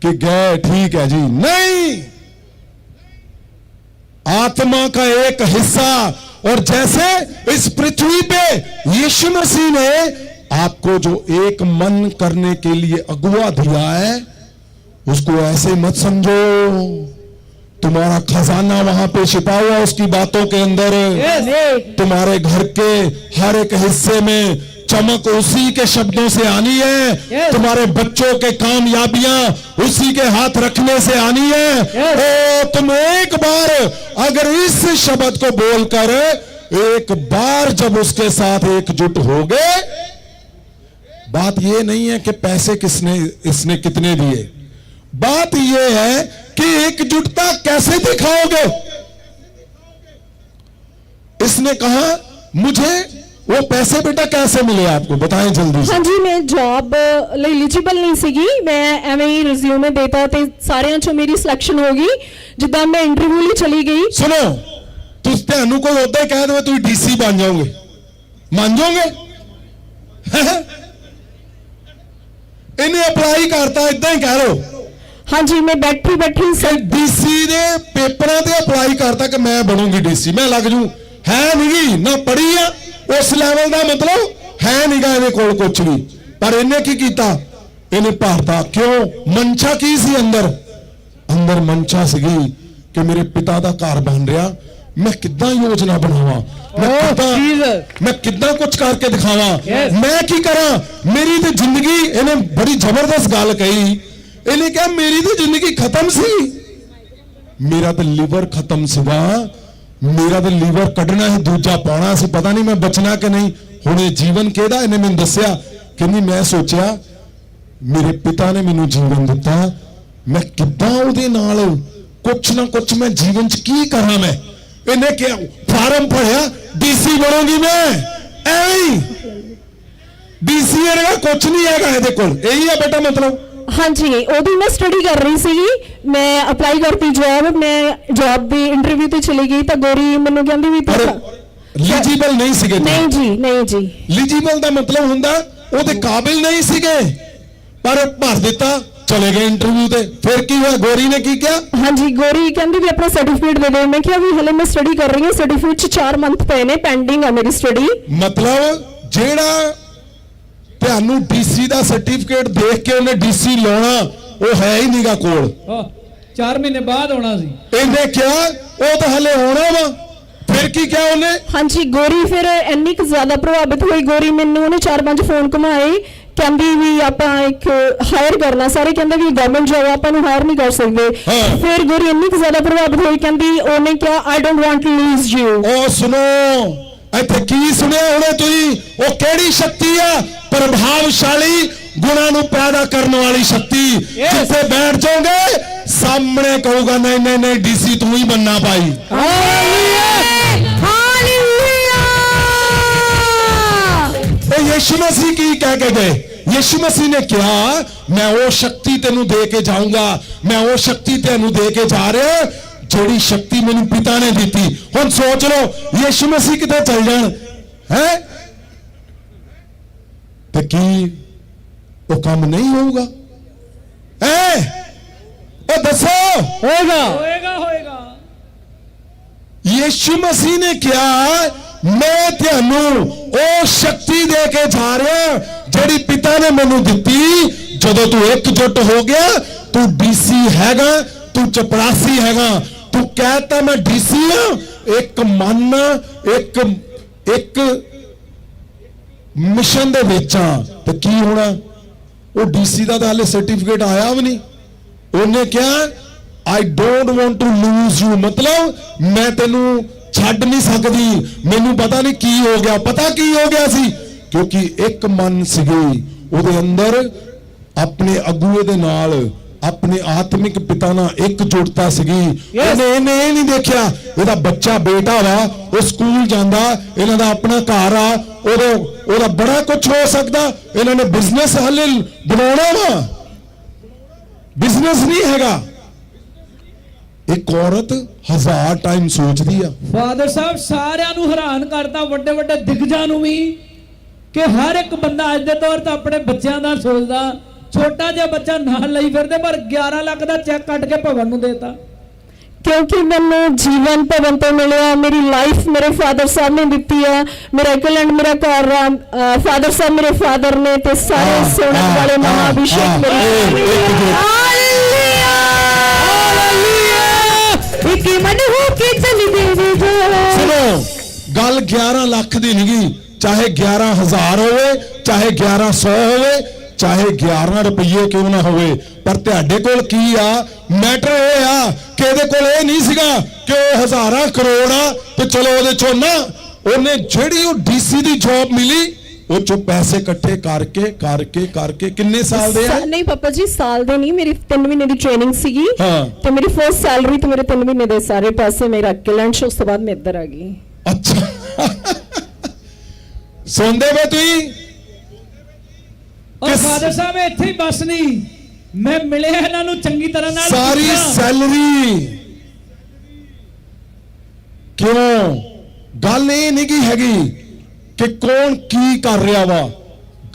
कि गए ठीक है जी, नहीं, आत्मा का एक हिस्सा। और जैसे इस पृथ्वी पे यीशु मसीह ने आपको जो एक मन करने के लिए अगुआ दिया है, उसको ऐसे मत समझो तुम्हारा खजाना वहां पे छिपा हुआ है उसकी बातों के अंदर। तुम्हारे घर के हर एक हिस्से में चमक उसी के शब्दों से आनी है। तुम्हारे बच्चों के कामयाबियां उसी के हाथ रखने से आनी है। ओ तुम एक बार अगर इस शब्द को बोलकर एक बार जब उसके साथ एकजुट होगे, बात यह नहीं है कि पैसे इसने कितने दिए, बात यह है कि एकजुटता कैसे दिखाओगे। इसने कहा मुझे वो पैसे बेटा कैसे मिले आपको, बताएं जल्दी से। हाँ जी, मैं जॉब ਲਈ ਐਲੀਜੀਬਲ ਨਹੀਂ ਸੀਗੀ, ਮੈਂ ਐਵੇਂ ਹੀ ਰਿਜ਼ਿਊਮੇ ਦੇਤਾ ਤੇ ਸਾਰਿਆਂ ਚੋਂ ਮੇਰੀ ਸਿਲੈਕਸ਼ਨ ਹੋ ਗਈ। ਜਿੱਦਾਂ ਮੈਂ ਇੰਟਰਵਿਊ ਲਈ ਚਲੀ ਗਈ। सुनो, तुस ਤੁਹਾਨੂੰ ਕੋਈ ਉਦਾਂ ਹੀ ਕਹਿ ਦੇਵੇ ਤੁਸੀਂ ਡੀਸੀ ਬਣ ਜਾਓਗੇ, ਮੰਨ ਜਾਓਗੇ? ਇਹਨੇ ਅਪਲਾਈ ਕਰਤਾ, ਇਦਾਂ ਹੀ ਕਹਿ ਲਓ। हाँ जी, मैं बैठी बैठी ਡੀਸੀ ਦੇ ਪੇਪਰਾਂ ਤੇ ਅਪਲਾਈ ਕਰਤਾ ਕਿ ਮੈਂ ਬਣੂੰਗੀ ਡੀਸੀ, ਮੈਂ ਲੱਗ ਜੂ। ਹੈ ਨਹੀਂਗੀ ਨਾ ਪੜ੍ਹੀ ਆ ਉਸ ਲੈਵਲ ਦਾ, ਮਤਲਬ ਹੈ ਨਹੀਂਗਾ ਇਹਦੇ ਕੋਲ ਕੁਝ ਵੀ। ਪਰ ਇਹਨੇ ਕੀ ਕੀਤਾ, ਇਹਨੇ ਭਾਰਤਾ। ਕਿਉਂ? ਮਨਸ਼ਾ ਕੀ ਸੀ ਅੰਦਰ? ਅੰਦਰ ਮਨਸ਼ਾ ਸੀਗੀ ਕਿ ਮੇਰੇ ਪਿਤਾ ਦਾ ਘਰ ਬਣ ਰਿਹਾ, ਮੈਂ ਕਿੱਦਾਂ ਯੋਜਨਾ ਬਣਾਵਾਂ, ਮੈਂ ਕਿੱਦਾਂ ਕੁਝ ਕਰਕੇ ਦਿਖਾਵਾਂ, ਮੈਂ ਕੀ ਕਰਾਂ। ਮੇਰੀ ਤੇ ਜ਼ਿੰਦਗੀ, ਇਹਨੇ ਬੜੀ ਜ਼ਬਰਦਸਤ ਗੱਲ ਕਹੀ। ਇਹਨੇ ਕਿਹਾ ਮੇਰੀ ਤੇ ਜ਼ਿੰਦਗੀ ਖਤਮ ਸੀ, ਮੇਰਾ ਤੇ ਲੀਵਰ ਖਤਮ ਸੀਗਾ, ਮੇਰਾ ਤੇ ਲੀਵਰ ਕੱਢਣਾ ਸੀ, ਦੂਜਾ ਪਾਉਣਾ ਸੀ, ਪਤਾ ਨਹੀਂ ਮੈਂ ਬਚਣਾ ਕਿ ਨਹੀਂ। ਹੁਣ ਇਹ ਜੀਵਨ ਕਿਹਦਾ? ਇਹਨੇ ਮੈਨੂੰ ਦੱਸਿਆ। ਕਹਿੰਦੀ ਮੈਂ ਸੋਚਿਆ ਮੇਰੇ ਪਿਤਾ ਨੇ ਮੈਨੂੰ ਜੀਵਨ ਦਿੱਤਾ, ਮੈਂ ਕਿੱਦਾਂ ਉਹਦੇ ਨਾਲ ਕੁਛ ਨਾ ਕੁਛ ਮੈਂ ਜੀਵਨ 'ਚ ਕੀ ਕਰਾਂ। ਮੈਂ ਇਹਨੇ ਕਿਹਾ ਫਾਰਮ ਭਰਿਆ, ਡੀਸੀ ਬਣੂੰਗੀ ਮੈਂ। ਐਵੇਂ ਡੀਸੀ ਹੈਗਾ ਕੁਛ ਨਹੀਂ ਹੈਗਾ ਇਹਦੇ ਕੋਲ। ਇਹੀ ਆ ਬੇਟਾ ਮਤਲਬ। हाँ जी, उਦੋਂ मैं स्टडी कर रही सी, मैं अप्लाई करती जॉब, मैं जॉब ਦੀ ਇੰਟਰਵਿਊ ਤੇ ਚਲੀ ਗਈ ਤਾਂ ਗੋਰੀ ਮੈਨੂੰ ਕਹਿੰਦੀ ਵੀ ਐਲੀਜੀਬਲ ਨਹੀਂ ਸੀਗੇ। ਨਹੀਂ ਜੀ, ਨਹੀਂ ਜੀ। ਐਲੀਜੀਬਲ ਦਾ ਮਤਲਬ ਹੁੰਦਾ ਉਹਦੇ ਕਾਬਿਲ ਨਹੀਂ ਸੀਗੇ, ਪਰ ਭਰ ਦਿੱਤਾ, ਚਲੇ ਗਏ ਇੰਟਰਵਿਊ ਤੇ। ਫਿਰ ਕੀ ਹੋਇਆ? ਗੋਰੀ ਨੇ ਕੀ ਕਿਹਾ? हाँ जी, ਗੋਰੀ ਕਹਿੰਦੀ ਵੀ ਆਪਣਾ ਸਰਟੀਫਿਕੇਟ ਦੇ ਦਿਓ। ਮੈਂ ਕਿਹਾ ਵੀ ਹਲੇ ਮੈਂ ਸਟੱਡੀ ਕਰ ਰਹੀ ਹਾਂ, ਸਰਟੀਫਿਕੇਟ 'ਚ 4 ਮੰਥ ਪਏ ਨੇ, ਪੈਂਡਿੰਗ ਆ ਮੇਰੀ ਸਟੱਡੀ। ਮਤਲਬ ਜਿਹੜਾ ਤੁਹਾਨੂੰ ਡੀਸੀ ਦਾ ਸਰਟੀਫਿਕੇਟ ਦੇਖ ਕੇ ਉਹਨੇ ਡੀਸੀ ਲਾਉਣਾ, ਉਹ ਹੈ ਹੀ ਨਹੀਂਗਾ ਕੋਲ। 4 ਮਹੀਨੇ ਬਾਅਦ ਆਉਣਾ ਸੀ। ਇਹਨੇ ਕਿਹਾ ਉਹ ਤਾਂ ਹਲੇ ਹੋਣਾ ਵਾ। ਫਿਰ ਕੀ ਕਿਹਾ ਉਹਨੇ? हाँ जी, ਗੋਰੀ ਫਿਰ ਇੰਨੀ ਕੁ ਜ਼ਿਆਦਾ ਪ੍ਰਭਾਵਿਤ ਹੋਈ ਗੋਰੀ, ਮੈਨੂੰ ਉਹਨੇ 4-5 ਫੋਨ ਘੁਮਾਏ, ਕਹਿੰਦੀ ਵੀ ਆਪਾਂ ਇੱਕ ਹਾਇਰ ਕਰਨਾ। ਸਾਰੇ ਕਹਿੰਦੇ ਵੀ ਗਵਰਨਮੈਂਟ ਜੋਬ ਆਪਾਂ ਨੂੰ ਹਾਇਰ ਨਹੀਂ ਕਰ ਸਕਦੇ। ਫਿਰ ਗੋਰੀ ਇੰਨੀ ਕੁ ਜ਼ਿਆਦਾ ਪ੍ਰਭਾਵਿਤ ਹੋਈ, ਕਹਿੰਦੀ ਉਹਨੇ ਕਿਹਾ I don't want to lose you. ਉਹ ਸੁਣੋ, ਇੱਥੇ ਕੀ ਸੁਣਿਆ ਹੁਣੇ ਤੁਸੀਂ? ਉਹ ਕਿਹੜੀ ਸ਼ਕਤੀ ਆ? ਪ੍ਰਭਾਵਸ਼ਾਲੀ ਗੁਣਾਂ ਨੂੰ ਪੈਦਾ ਕਰਨ ਵਾਲੀ ਸ਼ਕਤੀ। ਜਿੱਥੇ ਬੈਠ ਜਾਓਗੇ ਸਾਹਮਣੇ ਕਹੂਗਾ ਨਹੀਂ ਨਹੀਂ ਨਹੀਂ ਡੀਸੀ ਤੂੰ ਹੀ ਬੰਨਾ ਭਾਈ। ਇਹ ਯਿਸੂ ਮਸੀਹ ਕੀ ਕਹਿ ਕੇ ਗਏ? ਯਿਸੂ ਮਸੀਹ ਨੇ ਕਿਹਾ ਮੈਂ ਉਹ ਸ਼ਕਤੀ ਤੈਨੂੰ ਦੇ ਕੇ ਜਾਊਂਗਾ, ਮੈਂ ਉਹ ਸ਼ਕਤੀ ਤੈਨੂੰ ਦੇ ਕੇ ਜਾ ਰਿਹਾ ਜਿਹੜੀ ਸ਼ਕਤੀ ਮੈਨੂੰ ਪਿਤਾ ਨੇ ਦਿੱਤੀ। ਹੁਣ ਸੋਚ ਲਓ ਯਿਸੂ ਮਸੀਹ ਕਿਤੇ ਚਲ ਜਾਣ ਹੈ ਤੇ ਕੀ ਉਹ ਕੰਮ ਨਹੀਂ ਹੋਊਗਾ? ਉਹ ਦੱਸੋ। ਹੋਏਗਾ। ਹੋਏਗਾ ਹੋਏਗਾ। ਯਿਸੂ ਮਸੀਹ ਨੇ ਕਿਹਾ ਮੈਂ ਤੁਹਾਨੂੰ ਉਹ ਸ਼ਕਤੀ ਦੇ ਕੇ ਜਾ ਰਿਹਾ ਜਿਹੜੀ ਪਿਤਾ ਨੇ ਮੈਨੂੰ ਦਿੱਤੀ। ਜਦੋਂ ਤੂੰ ਇਕਜੁੱਟ ਹੋ ਗਿਆ, ਤੂੰ ਡੀਸੀ ਹੈਗਾ, ਤੂੰ ਚਪੜਾਸੀ ਹੈਗਾ, ਤੂੰ ਕਹਿਤਾ ਮੈਂ ਡੀਸੀ ਹਾਂ, ਇੱਕ ਮਨ ਇੱਕ ਮਿਸ਼ਨ ਦੇ ਵਿੱਚ ਆ, ਤੇ ਕੀ ਹੋਣਾ? ਉਹ ਡੀਸੀ ਦਾ ਤਾਂ ਹਾਲੇ ਸਰਟੀਫਿਕੇਟ ਆਇਆ ਵੀ ਨਹੀਂ। ਉਹਨੇ ਕਿਹਾ I don't want to lose you, ਮਤਲਬ ਮੈਂ ਤੈਨੂੰ ਛੱਡ ਨਹੀਂ ਸਕਦੀ। ਮੈਨੂੰ ਪਤਾ ਨਹੀਂ ਕੀ ਹੋ ਗਿਆ। ਪਤਾ ਕੀ ਹੋ ਗਿਆ ਸੀ? ਕਿਉਂਕਿ ਇੱਕ ਮਨ ਸੀਗੀ ਉਹਦੇ ਅੰਦਰ, ਆਪਣੇ ਅਗੂਏ ਦੇ ਨਾਲ, ਆਪਣੇ ਆਤਮਿਕ ਪਿਤਾ ਨਾਲ ਇਕਜੁੱਟਤਾ ਸੀਗੀ। ਇਹਨੇ ਇਹ ਨਹੀਂ ਦੇਖਿਆ ਇਹਦਾ ਬੱਚਾ ਬੇਟਾ ਵਾ, ਉਹ ਸਕੂਲ ਜਾਂਦਾ, ਇਹਨਾਂ ਦਾ ਆਪਣਾ ਘਰ ਆ, ਉਹਦਾ ਬੜਾ ਕੁਝ ਹੋ ਸਕਦਾ। ਇਹਨਾਂ ਨੇ ਬਿਜ਼ਨਸ ਹਾਲੇ ਬਣਾਉਣਾ ਵਾ, ਬਿਜ਼ਨਸ ਨਹੀਂ ਹੈਗਾ। ਇੱਕ ਔਰਤ 1000 ਟਾਈਮ ਸੋਚਦੀ ਆ। ਫਾਦਰ ਸਾਹਿਬ ਸਾਰਿਆਂ ਨੂੰ ਹੈਰਾਨ ਕਰਤਾ, ਵੱਡੇ ਵੱਡੇ ਦਿਗਜਾਂ ਨੂੰ ਵੀ, ਕਿ ਹਰ ਇੱਕ ਬੰਦਾ ਅੱਜ ਦੇ ਤੌਰ ਤੇ ਆਪਣੇ ਬੱਚਿਆਂ ਦਾ ਸੋਚਦਾ। ਛੋਟਾ ਜਿਹਾ ਬੱਚਾ ਨਾਲ ਲਈ ਫਿਰਦੇ, ਪਰ 11 ਲੱਖ ਦਾ ਚੈੱਕ ਕੱਟ ਕੇ ਭਵਨ ਨੂੰ ਦੇਤਾ। ਕਿਉਂਕਿ ਮੈਨੂੰ ਜੀਵਨ ਭਵਨ ਤੋਂ ਮਿਲਿਆ, ਮੇਰੀ ਲਾਈਫ ਮੇਰੇ ਫਾਦਰ ਸਾਹਿਬ ਨੇ ਦਿੱਤੀ ਆ, ਮੇਰਾ ਇਕਲੈਂਡ ਮੇਰਾ ਘਰ ਆ, ਫਾਦਰ ਸਾਹਿਬ ਮੇਰੇ ਫਾਦਰ ਨੇ, ਤੇ ਸਾਰੇ ਸੁਣਨ ਵਾਲੇ ਮਹਾਅਭਿਸ਼ੇਕ ਮੇਰੇ। ਇੱਕ ਮਨ ਹੋ ਕੇ ਚੱਲਦੇ ਵੇ ਜੋ सुनो गल 11 लाख दी नहीं, चाहे 11,000 होवे, चाहे 1100 होवे, चाहे 11 रुपये क्यों ना होवे, पर तुहाडे कोल की आ मैटर ये आ कि ਇਹਦੇ ਕੋਲ ਇਹ ਨਹੀਂ ਸੀਗਾ ਕਿ ਉਹ ਹਜ਼ਾਰਾਂ ਕਰੋੜ ਆ ਤੇ ਚਲੋ ਉਹਦੇ ਚੋਂ ਨਾ ਉਹਨੇ ਜਿਹੜੀ ਉਹ ਡੀਸੀ ਦੀ ਜੌਬ ਮਿਲੀ ਉਹ ਚੋਂ ਪੈਸੇ ਇਕੱਠੇ ਕਰਕੇ ਕਿੰਨੇ ਸਾਲ ਦੇ ਆ ਨਹੀਂ ਪਾਪਾ ਜੀ ਸਾਲ ਦੇ ਨਹੀਂ, ਮੇਰੀ 3 ਮਹੀਨੇ ਦੀ ਟ੍ਰੇਨਿੰਗ ਸੀਗੀ ਹਾਂ। ਤੇ ਮੇਰੀ ਫਰਸਟ ਸੈਲਰੀ ਤੇ ਮੇਰੇ 3 ਮਹੀਨੇ ਦੇ ਸਾਰੇ ਪੈਸੇ ਮੈਂ ਰੱਖ ਕੇ ਲੰਚ ਉਸ ਤੋਂ ਬਾਅਦ ਮੈਂ ਇੱਧਰ ਆ ਗਈ। ਅੱਛਾ ਸੁਣਦੇ ਵੇ ਤੁਸੀਂ ਔਰ ਫਾਦਰ ਸਾਹਿਬ ਇੱਥੇ ਹੀ ਬਸ ਨਹੀਂ, ਮੈਂ ਮਿਲਿਆ ਇਹਨਾਂ ਨੂੰ ਚੰਗੀ ਤਰ੍ਹਾਂ ਨਾਲ ਸਾਰੀ ਪੁੱਛਿਆ। ਸੈਲਰੀ ਕਿਉਂ ਗੱਲ ਇਹ ਨਹੀਂ ਕੀ ਹੈਗੀ ਕਿ ਕੌਣ ਕੀ ਕਰ ਰਿਹਾ ਵਾ,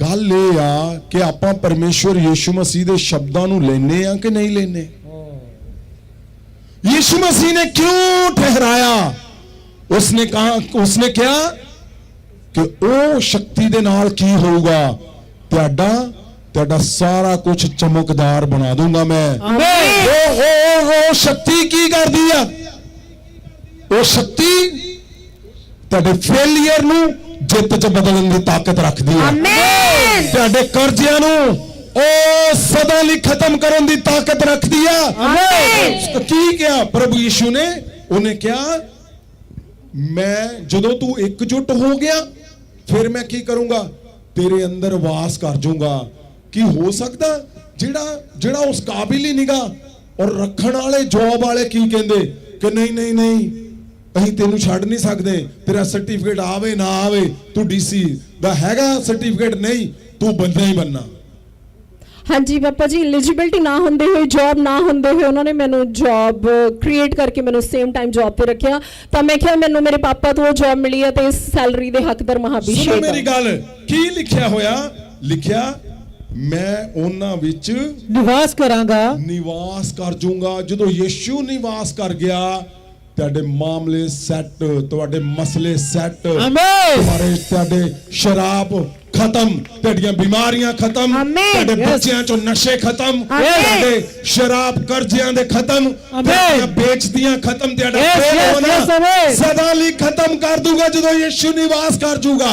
ਗੱਲ ਇਹ ਆ ਕਿ ਆਪਾਂ ਪਰਮੇਸ਼ਵਰ ਯੀਸ਼ੂ ਮਸੀਹ ਦੇ ਸ਼ਬਦਾਂ ਨੂੰ ਲੈਨੇ ਆ ਕਿ ਨਹੀਂ ਲੈਨੇ। यीशु मसीह ने क्यों ठहराया, उसने कहा कि ਉਹ ਸ਼ਕਤੀ ਦੇ ਨਾਲ ਕੀ ਹੋਊਗਾ, ਤੁਹਾਡਾ ਸਾਰਾ ਕੁਝ ਚਮਕਦਾਰ ਬਣਾ ਦੂੰਗਾ ਮੈਂ। ਉਹ ਸ਼ਕਤੀ ਕੀ ਕਰਦੀ ਆ, ਉਹ ਸ਼ਕਤੀ ਤੁਹਾਡੇ ਫੇਲਿਅਰ ਨੂੰ ਜਿੱਤ ਚ ਬਦਲਣ ਦੀ ਤਾਕਤ ਰੱਖਦੀ ਆ। ਆਮੇਨ। ਤੁਹਾਡੇ ਕਰਜ਼ਿਆਂ ਨੂੰ ਉਹ ਸਦਾ ਲਈ ਖਤਮ ਕਰਨ ਦੀ ਤਾਕਤ ਰੱਖਦੀ ਆ। ਆਮੇਨ। ਕੀ ਕਿਹਾ ਪ੍ਰਭੂ ਯੀਸ਼ੂ ਨੇ, ਉਹਨੇ ਕਿਹਾ ਮੈਂ ਜਦੋਂ ਤੂੰ ਇਕਜੁੱਟ ਹੋ ਗਿਆ ਫਿਰ ਮੈਂ ਕੀ ਕਰੂੰਗਾ, ਤੇਰੇ ਅੰਦਰ ਵਾਸ ਕਰ ਜਾਊਂਗਾ। ਕੀ ਹੋ ਸਕਦਾ ਜਿਹੜਾ ਉਸ ਕਾਬਿਲ ਹੀ ਨਿਗਾ, ਔਰ ਰੱਖਣ ਵਾਲੇ ਜੌਬ ਵਾਲੇ ਕੀ ਕਹਿੰਦੇ ਕਿ ਨਹੀਂ ਅਸੀਂ ਤੈਨੂੰ ਛੱਡ ਨਹੀਂ ਸਕਦੇ, ਤੇਰਾ ਸਰਟੀਫਿਕੇਟ ਆਵੇ ਨਾ ਆਵੇ, ਤੂੰ ਡੀਸੀ ਦਾ ਹੈਗਾ ਸਰਟੀਫਿਕੇਟ, ਨਹੀਂ ਤੂੰ ਬੰਦਾ ਹੀ ਬੰਨਾ। ਹਾਂਜੀ ਪਾਪਾ ਜੀ, ਐਲੀਜੀਬਿਲਟੀ ਨਾ ਹੁੰਦੇ ਹੋਏ, ਜੌਬ ਨਾ ਹੁੰਦੇ ਹੋਏ ਉਹਨਾਂ ਨੇ ਮੈਨੂੰ ਜੌਬ ਕ੍ਰੀਏਟ ਕਰਕੇ ਮੈਨੂੰ ਸੇਮ ਟਾਈਮ ਜੌਬ ਤੇ ਰੱਖਿਆ। ਤਾਂ ਮੈਂ ਕਿਹਾ ਮੈਨੂੰ ਮੇਰੇ ਪਾਪਾ ਤੋਂ ਜੌਬ ਮਿਲੀ ਹੈ ਤੇ ਇਸ ਸੈਲਰੀ ਦੇ ਹੱਕਦਾਰ ਮਹਾਬੀਸ਼ੇਕ। ਸੁਣੋ ਮੇਰੀ ਗੱਲ, ਕੀ ਲਿਖਿਆ ਹੋਇਆ, ਲਿਖਿਆ ਮੈਂ ਉਹਨਾਂ ਵਿੱਚ ਨਿਵਾਸ ਕਰਾਂਗਾ। ਨਿਵਾਸ ਕਰ ਜਾਊਂਗਾ। ਜਦੋਂ ਯੀਸ਼ੂ ਨਿਵਾਸ ਕਰ ਗਿਆ ਤੁਹਾਡੇ ਮਾਮਲੇ ਸੈੱਟ, ਤੁਹਾਡੇ ਮਸਲੇ ਸੈੱਟ, ਆਮੇਨ। ਤੁਹਾਡੇ ਸ਼ਰਾਬ ਖਤਮ, ਤੁਹਾਡੀਆਂ ਬਿਮਾਰੀਆਂ ਖਤਮ, ਆਮੇਨ। ਤੁਹਾਡੇ ਬੱਚਿਆਂ ਚੋਂ ਨਸ਼ੇ ਖਤਮ, ਆਮੇਨ। ਤੁਹਾਡੇ ਸ਼ਰਾਬ ਕਰਜ਼ਿਆਂ ਦੇ ਖਤਮ, ਤੁਹਾਡੀਆਂ ਬੇਚਦੀਆਂ ਖਤਮ, ਤੁਹਾਡਾ ਫੇਲ ਹੋਣਾ ਸਦਾ ਲਈ ਖਤਮ ਕਰ ਦੂੰਗਾ ਜਦੋਂ ਯੀਸ਼ੂ ਨਿਵਾਸ ਕਰ ਜੂਗਾ।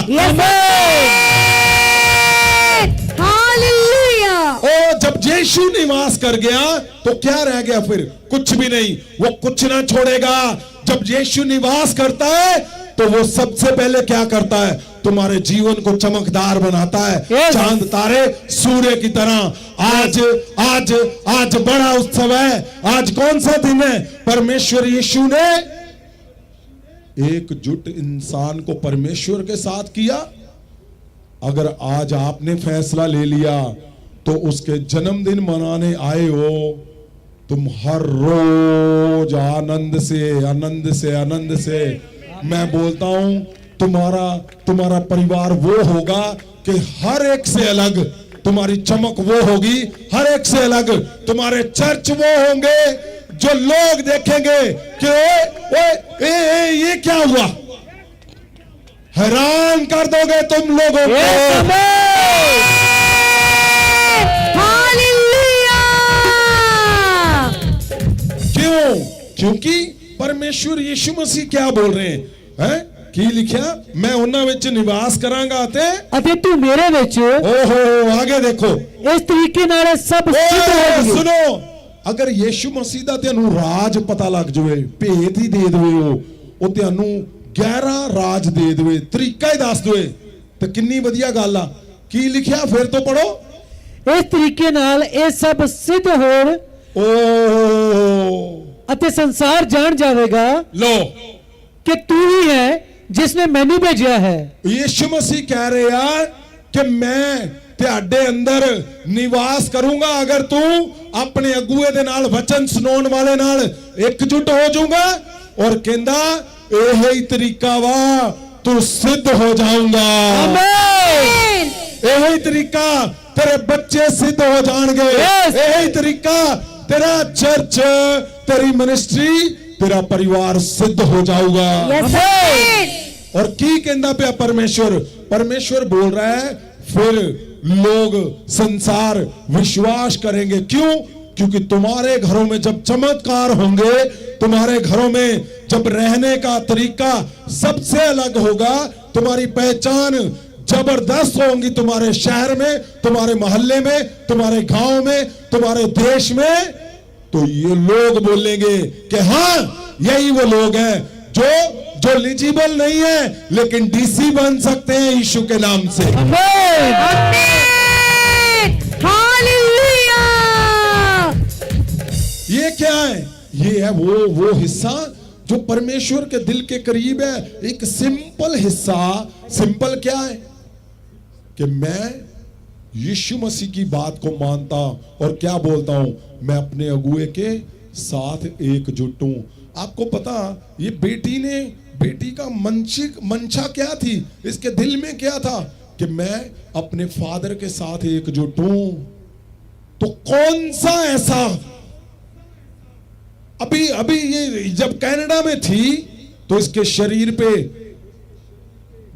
हालेलुया। ओ जब यीशु निवास कर गया तो क्या रह गया, फिर कुछ भी नहीं, वो कुछ ना छोड़ेगा। जब यीशु निवास करता है तो वो सबसे पहले क्या करता है, तुम्हारे जीवन को चमकदार बनाता है, चांद तारे सूर्य की तरह। आज बड़ा उत्सव है। आज कौन सा दिन है, परमेश्वर यीशु ने एकजुट इंसान को परमेश्वर के साथ किया। अगर आज आपने फैसला ले लिया तो उसके जन्मदिन मनाने आए हो, तुम हर रोज आनंद से मैं बोलता हूं तुम्हारा परिवार वो होगा कि हर एक से अलग तुम्हारी चमक वो होगी, हर एक से अलग तुम्हारे चर्च वो होंगे जो लोग देखेंगे कि ये क्या हुआ, हैरान कर दोगे तुम लोगों को। हालेलुया। क्यों, क्योंकि परमेश्वर यीशु मसीह क्या बोल रहे हैं, की लिखा, मैं उन्हां विच निवास करांगा ਅਤੇ ਤੂੰ ਮੇਰੇ ਵਿੱਚ ओहो आगे देखो, ਇਸ ਤਰੀਕੇ ਨਾਲ ਇਹ ਸਭ ਸਿੱਧ ਹੋ ओए, ਗਈ। सुनो, अगर यीशु मसीह दा ਤੁਹਾਨੂੰ ਰਾਜ ਪਤਾ ਲੱਗ ਜਾਵੇ, ਭੇਤ ਹੀ ਦੇ ਦੇਵੇ, ਉਹ ਤੁਹਾਨੂੰ 11 ਰਾਜ ਦੇ ਦੇਵੇ, ਤਰੀਕਾ ਹੀ ਦੱਸ ਦੇਵੇ ਤੇ ਕਿੰਨੀ ਵਧੀਆ ਗੱਲ ਆ। ਕੀ ਲਿਖਿਆ ਫਿਰ ਤੋਂ ਪੜੋ, ਇਸ ਤਰੀਕੇ ਨਾਲ ਇਹ ਸਭ ਸਿੱਧ ਹੋਣ ਅਤੇ ਸੰਸਾਰ ਜਾਣ ਜਾਵੇਗਾ लो ਕਿ ਤੂੰ ਹੀ ਹੈ ਜਿਸ ਨੇ ਮੈਨੂੰ ਭੇਜਿਆ ਹੈ। यीशु मसीह कह रहे यार कि मैं ਤੁਹਾਡੇ ਅੰਦਰ ਨਿਵਾਸ ਕਰੂੰਗਾ ਅਗਰ ਤੂੰ ਆਪਣੇ ਅਗੂਏ ਦੇ ਨਾਲ ਵਚਨ ਸੁਣਾਉਣ ਵਾਲੇ ਨਾਲ ਇਕਜੁੱਟ ਹੋ ਜਾਊਗਾ। ਔਰ ਕਹਿੰਦਾ ਇਹ ਹੀ ਤਰੀਕਾ ਵਾ, ਤੂੰ ਸਿੱਧ ਹੋ ਜਾਊਗਾ। ਆਮੇਨ। ਇਹ ਹੀ ਤਰੀਕਾ ਤੇਰੇ ਬੱਚੇ ਸਿੱਧ ਹੋ ਜਾਣਗੇ। ਇਹ ਹੀ ਤਰੀਕਾ तेरा चर्च, तेरी मिनिस्ट्री, तेरा परिवार सिद्ध हो जाऊगा। और की कहता पे परमेश्वर बोल रहा है फिर लोग संसार विश्वास करेंगे। क्यों? क्योंकि तुम्हारे घरों में जब चमत्कार होंगे, तुम्हारे घरों में जब रहने का तरीका सबसे अलग होगा, तुम्हारी पहचान जबरदस्त होंगी तुम्हारे शहर में, तुम्हारे मोहल्ले में, तुम्हारे गांव में, तुम्हारे देश में, तो ये लोग बोलेंगे कि हाँ यही वो लोग हैं जो एलिजिबल नहीं है लेकिन डीसी बन सकते हैं यीशु के नाम से। आमीन। हालेलुया। ये क्या है? ये है वो हिस्सा जो परमेश्वर के दिल के करीब है। एक सिंपल हिस्सा। सिंपल क्या है? कि मैं यीशु मसीह की बात को मानता और क्या बोलता हूं, मैं अपने अगुए के साथ एकजुट हूं। आपको पता, ये बेटी का मंशा क्या थी, इसके दिल में क्या था कि मैं अपने फादर के साथ एकजुट हूं। तो कौन सा ऐसा, अभी ये जब कनाडा में थी तो इसके शरीर पे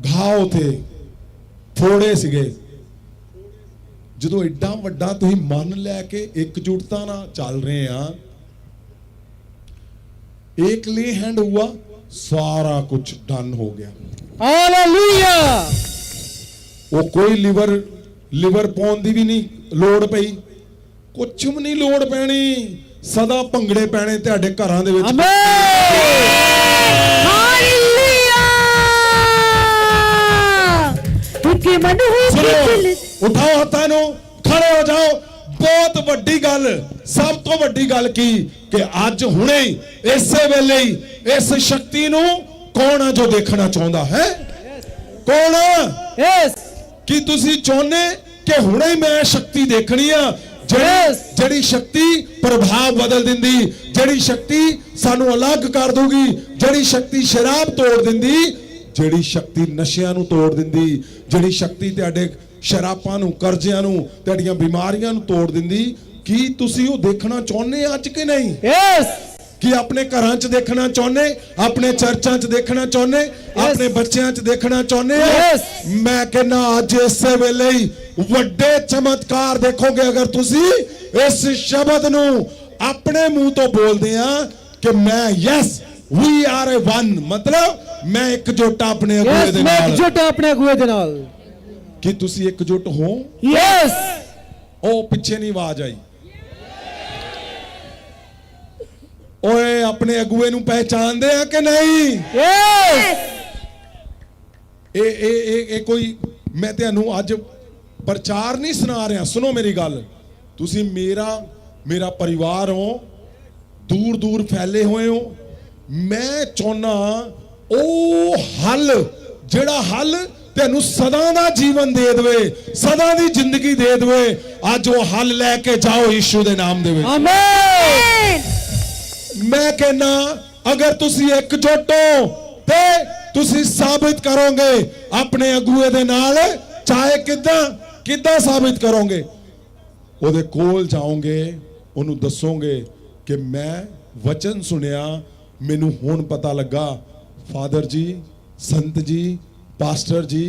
घाव थे, फोड़े सीगे। जो एडा वड्डा तुसीं मन लैके एकजुटता ना चल रहे हैं, एक ले हैंड हुआ, सारा कुछ डन हो गया। हालेलुया। वो कोई लिवर पाउण दी भी नहीं लोड़ पई, कुछ भी नहीं लोड़ पैनी। सदा भंगड़े पैने तुहाडे घरां दे विच। सुनो, उठाओ हत्थां नूं, खड़े हो जाओ। बहुत वड्डी गल, सब तो वड्डी गल की कि अज हुणे इसे वेले ही इस शक्ति नूं कौन है जो देखना चाहता है? कौन? यस। कि तुसी चाहने कि हुणे ही मैं शक्ति देखनी आ, जड़ी शक्ति प्रभाव बदल दिंदी, जड़ी शक्ति सानू अलग कर दूगी, जड़ी शक्ति शराब तोड़ दिंदी, जड़ी शक्ति नशियां नू तोड़ दिंदी, जड़ी शक्ति तुहाडे शराबां नू, कर्जियां नू, तुहाडीआं बीमारियां नू तोड़ दिंदी। की तुसी वो देखना चाहने अज के नहीं? यस। कि अपने घरां च देखना चाहने, अपने चर्चां च देखना चाहने, अपने बच्चों च देखना चाहने? मैं कहना अज इसे वेले ही वड्डे चमत्कार देखोगे अगर तुसी इस शब्द नू अपने मुंह तो बोलदे आ कि मैं yes we are a one, मतलब मैं एकजुट अपने अगुए दे नाल। एकजुट अपने अगुए दे नाल। कि तुसी एकजुट हो? यस। ओ पिछे नहीं आवाज आई। ओए अपने अगुए नू पहचानदे आ कि नहीं? यस। ए कोई मैं तुहानू अज प्रचार नहीं सुना रहा। सुनो मेरी गल, तुसी मेरा परिवार हो, दूर दूर फैले हुए हो। मैं चाहना ओ हल, जेड़ा हल तेनू सदा दा जीवन दे देवे, सदा दी जिंदगी दे देवे, अज वो हल लैके जाओ यीशु दे नाम दे विच। आमीन। मैं कहना अगर तुसी एकजुट हो ते तुसी साबित करोगे अपने अगुए दे नाल। चाहे किद्दां साबित करोगे? ओदे कोल जाओगे, ओनू दसोगे कि मैं वचन सुनिया, मैनू हुण पता लगा, फादर जी, संत जी, पास्टर जी,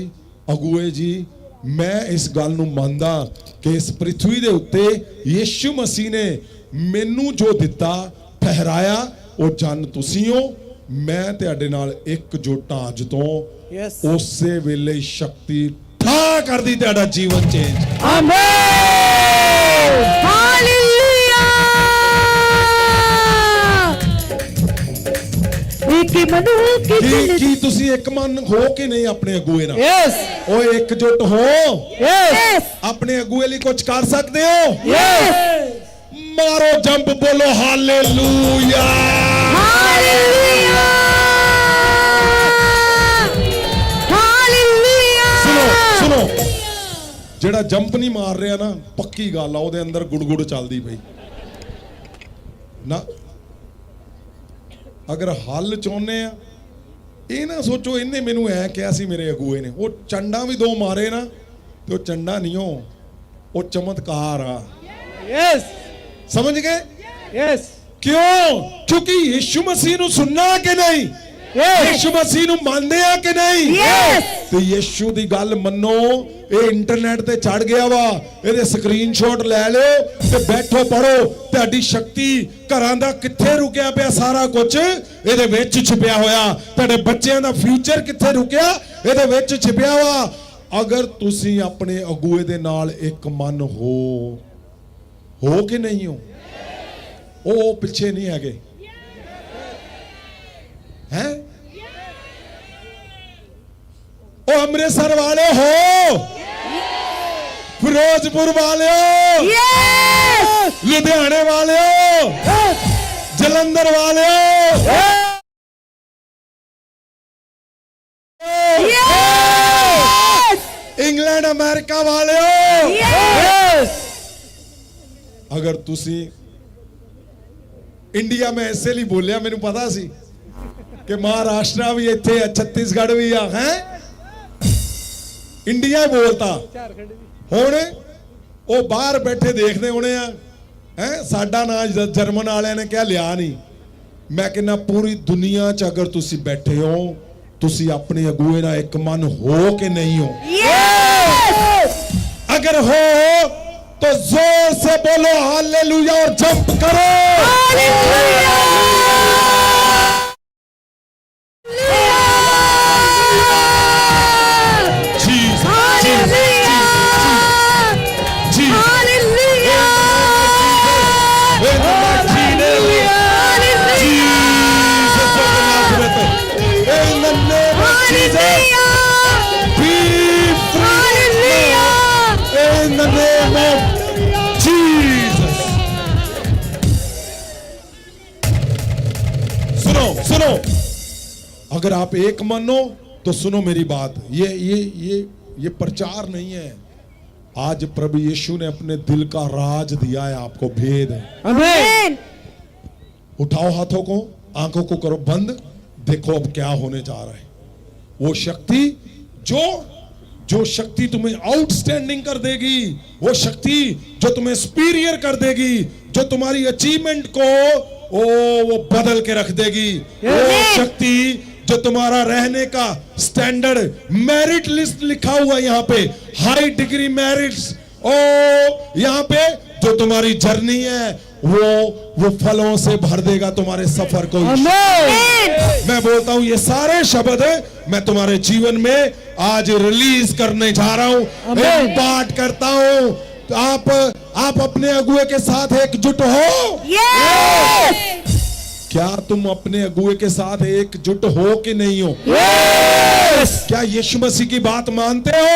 अगुए जी, मैं इस गल नू मनदा कि इस पृथ्वी दे उत्ते यीशु मसीह ने मैनू जो दिता, ठहराया, वो जन तुसी हो, मैं तुहाडे नाल एकजुट हां अज तो। उसे वेले शक्ति ठा कर दी, तुहाडा जीवन चेंज। आमीन। हालेलुया। एक मन हो के की तुसी एक मन हो कि नहीं अपने अगुए नाल? यस। ओ एकजुट हो? यस। अपने अगुए लिए कुछ कर सकते हो? यस। मारो जंप, बोलो हालेलुया। हालेलुया। हालेलुया। सुनो, जेड़ा जंप नहीं मार रहा ना, पक्की गल आ ओदे अंदर गुड़गुड़ चलदी पई ना। अगर हल चाहुंदे आ, ये ना सोचो इन्हें मैनू ऐ कहा सी मेरे अगुए ने, वो चंडा भी दो मारे ना, तो चंडा नहीं हो, वो चमत्कार आ। यस। समझ गए? यस। क्यों? क्योंकि यीशु मसीह नू सुनना कि नहीं? यीशु मसीह नू मानदे आ कि नहीं? यस। तो यीशु दी गल मनो, ਇਹ ਇੰਟਰਨੈਟ ਤੇ ਚੜ ਗਿਆ ਵਾ, ਇਹਦੇ ਸਕਰੀਨਸ਼ਾਟ ਲੈ ਲਿਓ ਤੇ ਬੈਠੋ ਪੜੋ। ਤੁਹਾਡੀ ਸ਼ਕਤੀ ਘਰਾਂ ਦਾ ਕਿੱਥੇ ਰੁਕਿਆ ਪਿਆ, ਸਾਰਾ ਕੁਝ ਇਹਦੇ ਵਿੱਚ ਛਿਪਿਆ ਹੋਇਆ। ਤੁਹਾਡੇ ਬੱਚਿਆਂ ਦਾ ਫਿਊਚਰ ਕਿੱਥੇ ਰੁਕਿਆ, ਇਹਦੇ ਵਿੱਚ ਛਿਪਿਆ ਵਾ। ਅਗਰ ਤੁਸੀਂ ਆਪਣੇ ਅਗੂਏ ਦੇ ਨਾਲ ਇੱਕ ਮਨ ਹੋ ਕਿ ਨਹੀਂ ਹੋ, ਉਹ ਪਿੱਛੇ ਨਹੀਂ ਹੈਗੇ हैं? ओ अमृतसर वाले हो, फिरोजपुर वाले हो, लुधियाने वाले हो, जलंधर वाले हो, इंग्लैंड अमेरिका वाले हो। अगर तुसी इंडिया में ऐसे नहीं बोलिया, मैंने पता सी कि महाराष्ट्र भी इत्थे है, छत्तीसगढ़ भी है, इंडिया बोलता। हुण वो बाहर बैठे देखते होने हैं, साडा ना जर्मन वाले ने क्या लिया नहीं। मैं कहना पूरी दुनिया च अगर तुसी बैठे हो, तुसी अपने अगुए ना एक मन हो कि नहीं हो? अगर हो तो जोर से बोलो हालेलुया और जंप करो। सुनो, अगर आप एक मन हो तो सुनो मेरी बात। ये प्रचार नहीं है। आज प्रभु यीशु ने अपने दिल का राज दिया है, आपको भेद है। आमीन। उठाओ हाथों को, आंखों को करो बंद, देखो अब क्या होने जा रहा है। वो शक्ति जो शक्ति तुम्हें आउटस्टैंडिंग कर देगी, वो शक्ति जो तुम्हें सुपीरियर कर देगी, जो तुम्हारी अचीवमेंट को वो बदल के रख देगी, वो शक्ति जो तुम्हारा रहने का स्टैंडर्ड मेरिट लिस्ट लिखा हुआ यहाँ पे, हाई डिग्री मेरिट्स, यहाँ पे जो तुम्हारी जर्नी है वो फलों से भर देगा तुम्हारे सफर को। मैं बोलता हूं ये सारे शब्द मैं तुम्हारे जीवन में आज रिलीज करने जा रहा हूं, पाठ करता हूं। तो आप अपने अगुए के साथ एकजुट हो। क्या तुम अपने अगुए के साथ एकजुट हो कि नहीं हो? क्या यीशु मसीह की बात मानते हो?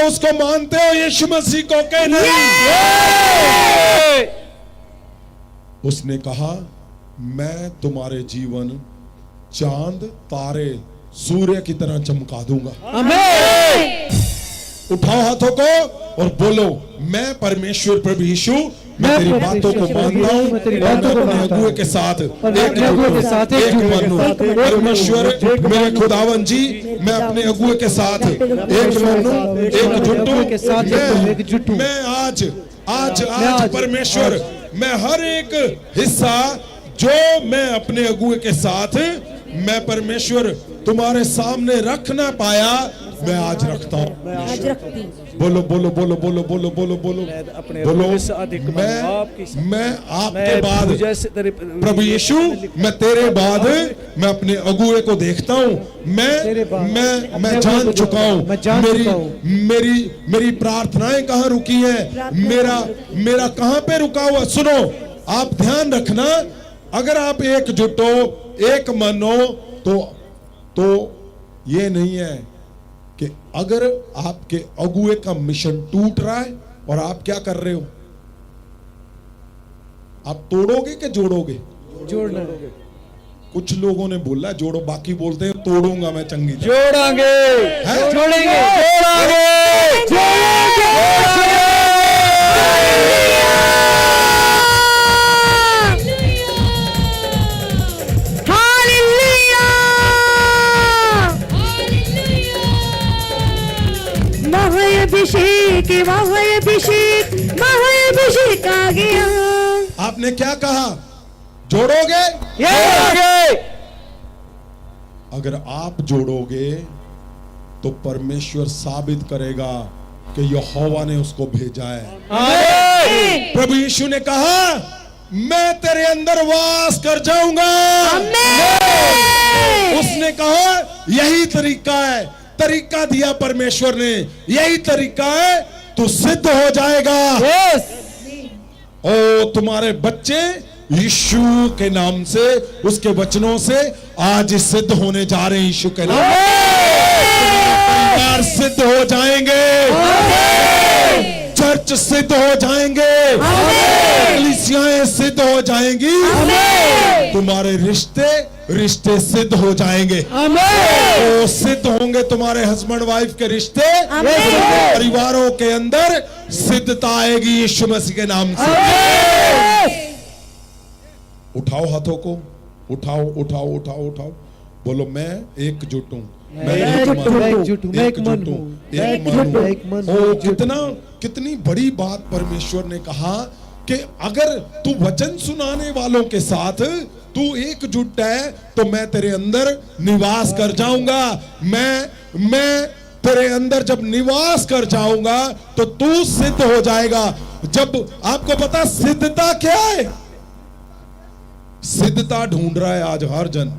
उसको मानते हो यीशु मसीह को कि नहीं? उसने कहा मैं तुम्हारे जीवन चांद तारे सूर्य की तरह चमका दूंगा। उठाओ हाथों को और बोलो मैं परमेश्वर प्रभु यीशु, मैं तेरी बातों को मानता हूँ, अपने अगुए के साथ एक मन हूँ। परमेश्वर मेरे खुदावन जी, मैं अपने अगुए के साथ एक मन हूँ, एकजुट हूँ। मैं आज परमेश्वर, मैं हर एक हिस्सा जो मैं अपने अगुए के साथ मैं परमेश्वर तुम्हारे सामने रख ना पाया, मैं आज रखता हूँ। बोलो बोलो बोलो बोलो बोलो बोलो बोलो बोलो। मैं आपके बाद प्रभु यीशु, मैं तेरे बाद मैं अपने अगुए को देखता हूँ। मैं जान चुका हूँ मेरी प्रार्थनाएं कहाँ रुकी है, मेरा कहाँ पे रुका हुआ। सुनो, आप ध्यान रखना, अगर आप एकजुट हो, एक मन हो, तो ये नहीं है कि अगर आपके अगुए का मिशन टूट रहा है और आप क्या कर रहे हो, आप तोड़ोगे कि जोड़ोगे? जोड़ना। कुछ लोगों ने बोला जोड़ो, बाकी बोलते हैं तोड़ूंगा मैं चंगी। जोड़ेंगे, जोड़ेंगे, महाअभिषेक आ गया। आपने क्या कहा? जोड़ोगे? अगर आप जोड़ोगे तो परमेश्वर साबित करेगा कि यहोवा ने उसको भेजा है। प्रभु यीशु ने कहा मैं तेरे अंदर वास कर जाऊंगा। उसने कहा यही तरीका है, तरीका दिया परमेश्वर ने, यही तरीका है, तू सिद्ध हो जाएगा। ओ तुम्हारे बच्चे यीशु के नाम से, उसके वचनों से आज सिद्ध होने जा रहे हैं। यीशु के नाम परिवार सिद्ध हो जाएंगे, चर्च सिद्ध हो जाएंगे, कलीसियाएं सिद्ध हो जाएंगी, तुम्हारे रिश्ते सिद्ध हो जाएंगे। तो सिद्ध होंगे तुम्हारे हस्बैंड वाइफ के रिश्ते, परिवारों के अंदर सिद्धता आएगी यीशु मसीह के नाम से। उठाओ हाथों को, उठाओ उठाओ उठाओ उठाओ, बोलो मैं एकजुट हूं, मैं एक मन हूं। कितनी बड़ी बात परमेश्वर ने कहा कि अगर तू वचन सुनाने वालों के साथ तू एकजुट है तो मैं तेरे अंदर निवास कर जाऊंगा। मैं तेरे अंदर जब निवास कर जाऊंगा तो तू सिद्ध हो जाएगा। जब आपको पता सिद्धता क्या है, सिद्धता ढूंढ रहा है आज हर जन।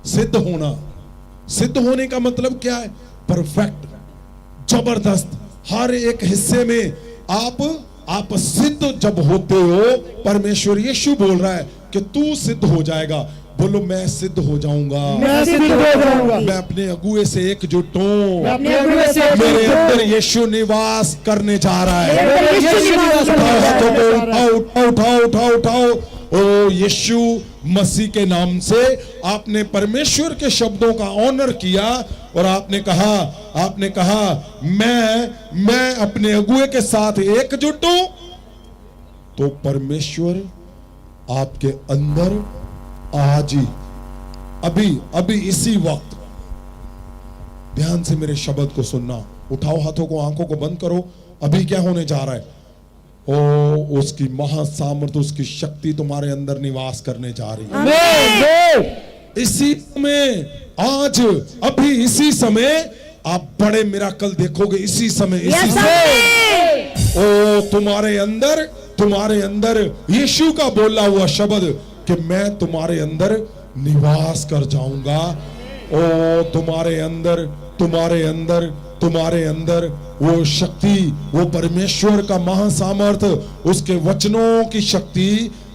सिद्ध होना, सिद्ध होने का मतलब क्या है? परफेक्ट, जबरदस्त, हर एक हिस्से में आप सिद्ध जब होते हो, परमेश्वर यीशु बोल रहा है कि तू सिद्ध हो जाएगा। बोलो मैं सिद्ध हो जाऊंगा, मैं अपने अगुए से एकजुट हूं, मेरे अंदर यीशु निवास करने जा रहा है। उठाओ उठाओ उठाओ। ओ यीशु मसीह के नाम से आपने परमेश्वर के शब्दों का ऑनर किया और आपने कहा मैं अपने अगुए के साथ एकजुट हूं, तो परमेश्वर आपके अंदर आज ही अभी इसी वक्त, ध्यान से मेरे शब्द को सुनना, उठाओ हाथों को, आंखों को बंद करो। अभी क्या होने जा रहा है? ओ उसकी महासामर्थ, उसकी शक्ति तुम्हारे अंदर निवास करने जा रही है। इसी में आज अभी इसी समय आप बड़े मिराकल देखोगे। इसी समय ओ तुम्हारे अंदर यीशु का बोला हुआ शब्द कि मैं तुम्हारे अंदर निवास कर जाऊंगा। ओ तुम्हारे अंदर वो शक्ति, वो परमेश्वर का महासामर्थ, उसके वचनों की शक्ति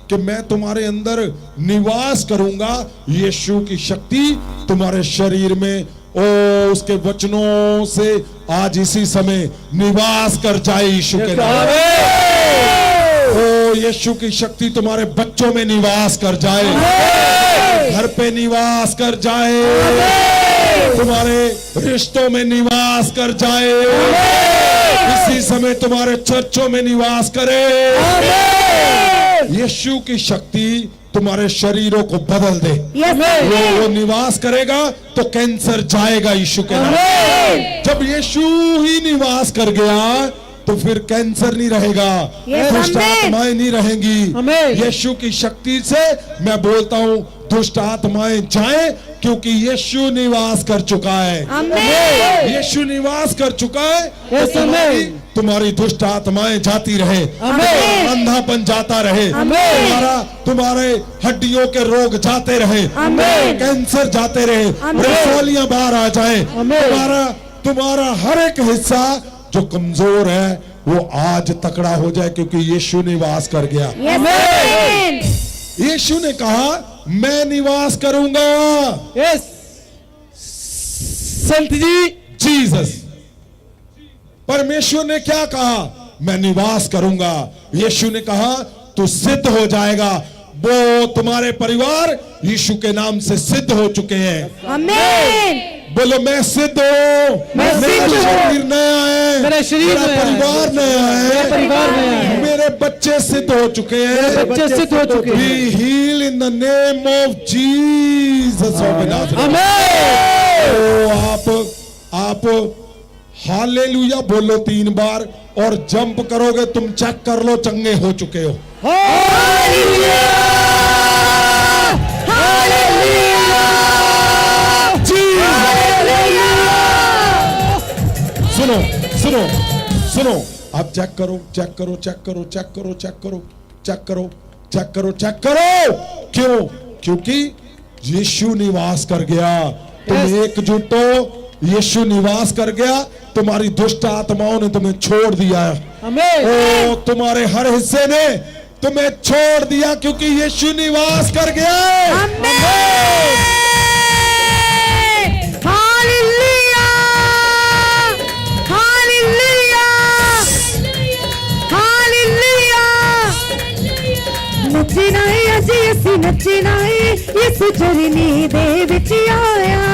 कि मैं तुम्हारे अंदर निवास करूंगा। यीशु की शक्ति तुम्हारे शरीर में, ओ उसके वचनों से आज इसी समय निवास कर जाए यीशु के नाम। ओ यीशु की शक्ति तुम्हारे बच्चों में निवास कर जाए, घर पे निवास कर जाए, तुम्हारे रिश्तों में निवास कर जाए, इसी समय तुम्हारे चर्चों में निवास करे। यीशु की शक्ति तुम्हारे शरीरों को बदल दे। वो निवास करेगा तो कैंसर जाएगा यीशु के नाम। जब यीशु ही निवास कर गया तो फिर कैंसर नहीं रहेगा, दुष्ट आत्माएं नहीं रहेंगी। यीशु की शक्ति से मैं बोलता हूं दुष्ट आत्माएं जाएं, क्योंकि यीशु निवास कर चुका है। यीशु निवास कर चुका है तो तुम्हारी दुष्ट आत्माएं जाती रहे, अंधापन जाता रहे, तुम्हारे हड्डियों के रोग जाते रहे, कैंसर जाते रहे, रसौलियां बाहर आ जाए, तुम्हारा हर एक हिस्सा जो कमजोर है वो आज तकड़ा हो जाए, क्योंकि यीशु निवास कर गया। यीशु ने कहा मैं निवास करूंगा। संत जी, जीसस, परमेश्वर ने क्या कहा? मैं निवास करूंगा। यीशु ने कहा तू सिद्ध हो जाएगा। वो तुम्हारे परिवार यीशु के नाम से सिद्ध हो चुके हैं। आमीन। बोलो मैं सिद्ध हूं, मेरा शरीर नया है, मेरा परिवार नया है, मेरे बच्चे सिद्ध हो चुके हैं, be heal in the name of Jesus of Nazareth. आप हालेलुया बोलो 3 बार और जंप करोगे, तुम चेक कर लो चंगे हो चुके हो। Hallelujah, hallelujah, hallelujah. सुनो सुनो, आप चेक करो, चेक करो, चेक करो, चेक करो, चेक करो, चेक करो, चेक करो, चेक करो। क्यों? क्योंकि यीशु निवास कर गया। तुम एकजुट हो, यीशु निवास कर गया, तुम्हारी दुष्ट आत्माओं ने तुम्हें छोड़ दिया। ओ तुम्हारे हर हिस्से ने तुम्हें छोड़ दिया, क्योंकि यीशु निवास कर गया। Hallelujah, hallelujah, hallelujah. नचना है अजी असी नचना है, यीशु चरनी दे विच आया।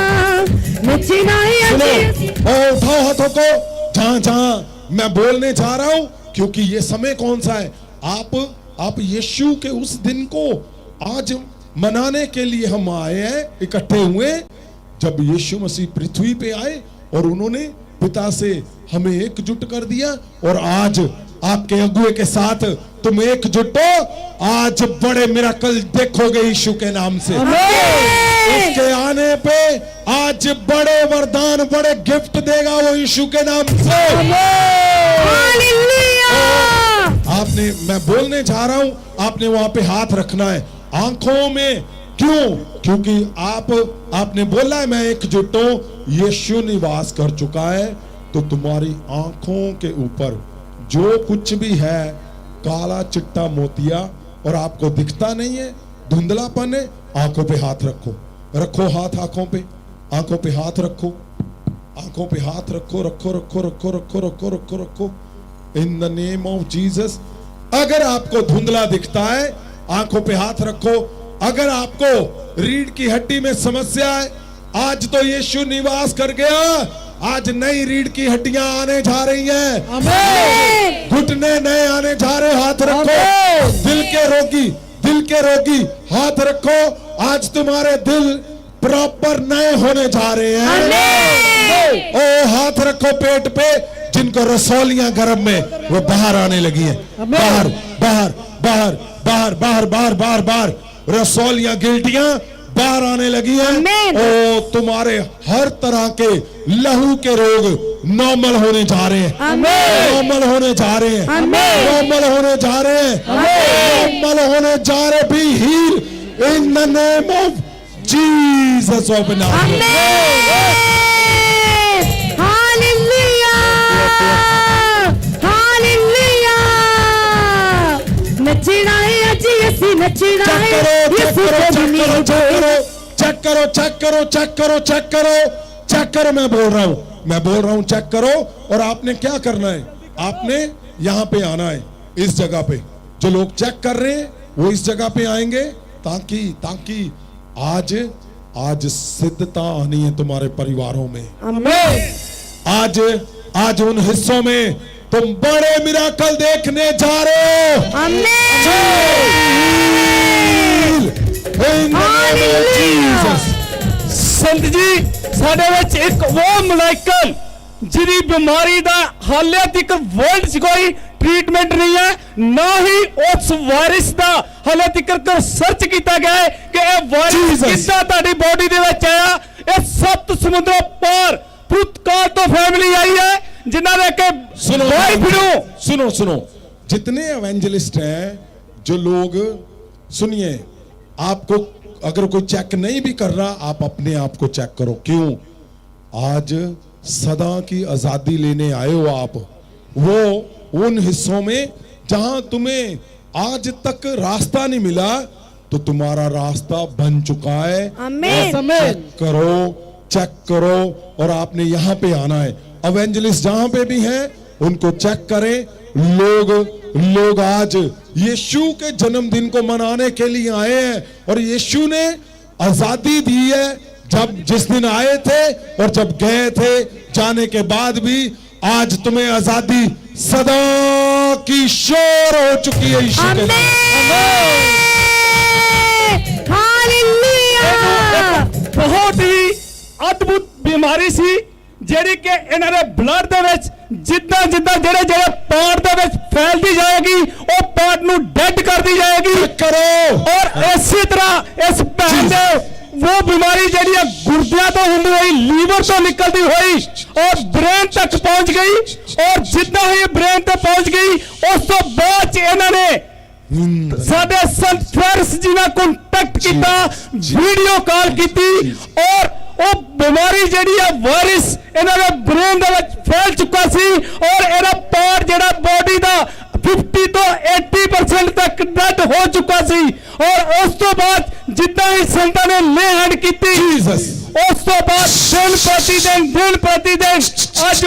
नचना है अजी। उठाओ हाथों को जहां जहां मैं बोलने जा रहा हूं, क्योंकि ये समय कौन सा है? आप यीशु के उस दिन को आज मनाने के लिए हम आए हैं, इकट्ठे हुए, जब यीशु मसीह पृथ्वी पे आए और उन्होंने पिता से हमें एकजुट कर दिया। और आज आपके अगुए के साथ तुम एकजुट हो। आज बड़े मिराकल देखोगे यीशु के नाम से। उसके आने पे आज बड़े वरदान, बड़े गिफ्ट देगा वो यीशु के नाम से। आपने, मैं बोलने जा रहा हूं, आपने वहां पे हाथ रखना है आंखों में। क्यों? क्योंकि आपने बोला है मैं एकजुट हूं, यीशु निवास कर चुका है। तो तुम्हारी आंखों के ऊपर जो कुछ भी है, काला चिट्टा मोतिया, और आपको दिखता नहीं है, धुंधलापन है, आंखों पे हाथ रखो, रखो हाथ आंखों पे, आंखों पे हाथ रखो, आंखों पे हाथ रखो, रखो रखो रखो रखो रखो रखो रखो इन द नेम ऑफ जीसस। अगर आपको धुंधला दिखता है, आंखों पे हाथ रखो। अगर आपको रीढ़ की हड्डी में समस्या है, आज तो यीशु निवास कर गया। आज नई रीढ़ की हड्डियां आने जा रही हैं, घुटने नए आने जा रहे, हाथ रखो। दिल के रोगी हाथ रखो, आज तुम्हारे दिल प्रॉपर नए होने जा रहे हैं। ओ हाथ रखो पेट पे, जिनको रसौलियां गर्भ में वो बाहर आने लगी हैं, बाहर बाहर बाहर बाहर बाहर बाहर बाहर बाहर रसौलियां गिल्टियां बाहर आने लगी हैं। ओ तुम्हारे हर तरह के लहू के रोग नॉर्मल होने जा रहे हैं, नॉर्मल होने जा रहे हैं, नॉर्मल होने जा रहे हैं, नॉर्मल होने जा रहे। Be heal in the name of Jesus of Nazareth. नचना है अजी असी नचना है। चेक करो, चेक करो, चेक करो, चेक करो, चेक करो, चेक करो। मैं बोल रहा हूं चेक करो। और आपने क्या करना है? आपने यहां पे आना है, इस जगह पे। जो लोग चेक कर रहे हैं वो इस जगह पे आएंगे, ताकि आज सिद्धता आनी है तुम्हारे परिवारों में। आज उन हिस्सों में तुम बड़े मिराकल देखने जा रहे हो। संत जी, साडे विच एक वो मलाइकल जिहदी बीमारी दा हाले तक वर्ल्ड च कोई ट्रीटमेंट नहीं है, ना ही उस वायरस दा हाले तक सर्च किया गया है कि यह वायरस किद्दां तुहाडी बॉडी दे विच आया। यह 7 समुद्रों पार पुरतगाल तो फैमिली आई है जिन्होंने के सुनो, जितने एवेंजलिस्ट हैं, जो लोग, सुनिए, आपको अगर कोई चेक नहीं भी कर रहा, आप अपने आप को चेक करो। क्यों? आज सदा की आजादी लेने आए हो आप, वो उन हिस्सों में जहां तुम्हें आज तक रास्ता नहीं मिला, तो तुम्हारा रास्ता बन चुका है। चेक करो। और आपने यहां पे आना है। एवेंजलिस्ट जहां पे भी हैं उनको चेक करें। लोग आज यीशु के जन्मदिन को मनाने के लिए आए हैं, और यीशु ने आजादी दी है। जब जिस दिन आए थे और जब गए थे, जाने के बाद भी आज तुम्हें आजादी सदा की शोर हो चुकी है यीशु के बहुत ही अद्भुत बीमारी सी ਜਿਹੜੀ ਕਿ ਇਹਨਾਂ ਦੇ ਬਲੱਡ ਦੇ ਵਿੱਚ ਜਿੱਦਾਂ ਜਿਹੜੇ ਪਾਰਟ ਦੇ ਵਿੱਚ ਫੈਲਦੀ ਜਾਏਗੀ, ਉਹ ਪਾਰਟ ਨੂੰ ਡੈਡ ਕਰਦੀ ਜਾਏਗੀ। ਔਰ ਇਸੇ ਤਰ੍ਹਾਂ ਇਸ ਭੈਣ ਦੇ वो बीमारी ਜਿਹੜੀ ਹੈ ਗੁਰਦਿਆਂ ਤੋਂ ਹੁੰਦੀ ਹੋਈ ਲੀਵਰ ਤੋਂ ਨਿਕਲਦੀ ਹੋਈ और ब्रेन तक पहुंच गई ਔਰ ਜਿੱਦਾਂ ਹੀ ਬ੍ਰੇਨ ਤੇ ਪਹੁੰਚ ਗਈ ਉਸ ਤੋਂ ਬਾਅਦ ਚ ਇਹਨਾਂ ਨੇ ਸਾਡੇ ਸੰਤ ਫੈਰਸ ਜੀ ਨਾਲ ਕੰਟੈਕਟ ਕੀਤਾ, ਵੀਡੀਓ ਕਾਲ ਕੀਤੀ ਔਰ ਉਹ ਬਿਮਾਰੀ ਜਿਹੜੀ ਆ ਵਾਇਰਸ ਇਹਨਾਂ ਦੇ ਬ੍ਰੇਨ ਦੇ ਵਿੱਚ ਫੈਲ ਚੁੱਕਾ ਸੀ ਔਰ ਇਹਦਾ ਪਾਰਟ ਜਿਹੜਾ ਬੋਡੀ ਦਾ 50 ਤੋਂ 80% ਤੱਕ ਡੈਡ ਹੋ ਚੁੱਕਾ ਸੀ। ਔਰ ਉਸ ਤੋਂ ਬਾਅਦ ਜਿੱਦਾਂ ਹੀ ਸੰਤਾਂ ਨੇ ਲੇ ਹੈਂਡ ਕੀਤੀ Jesus। ਉਸ ਤੋਂ ਬਾਅਦ ਦਿਨ ਪ੍ਰਤੀ ਦਿਨ ਅੱਜ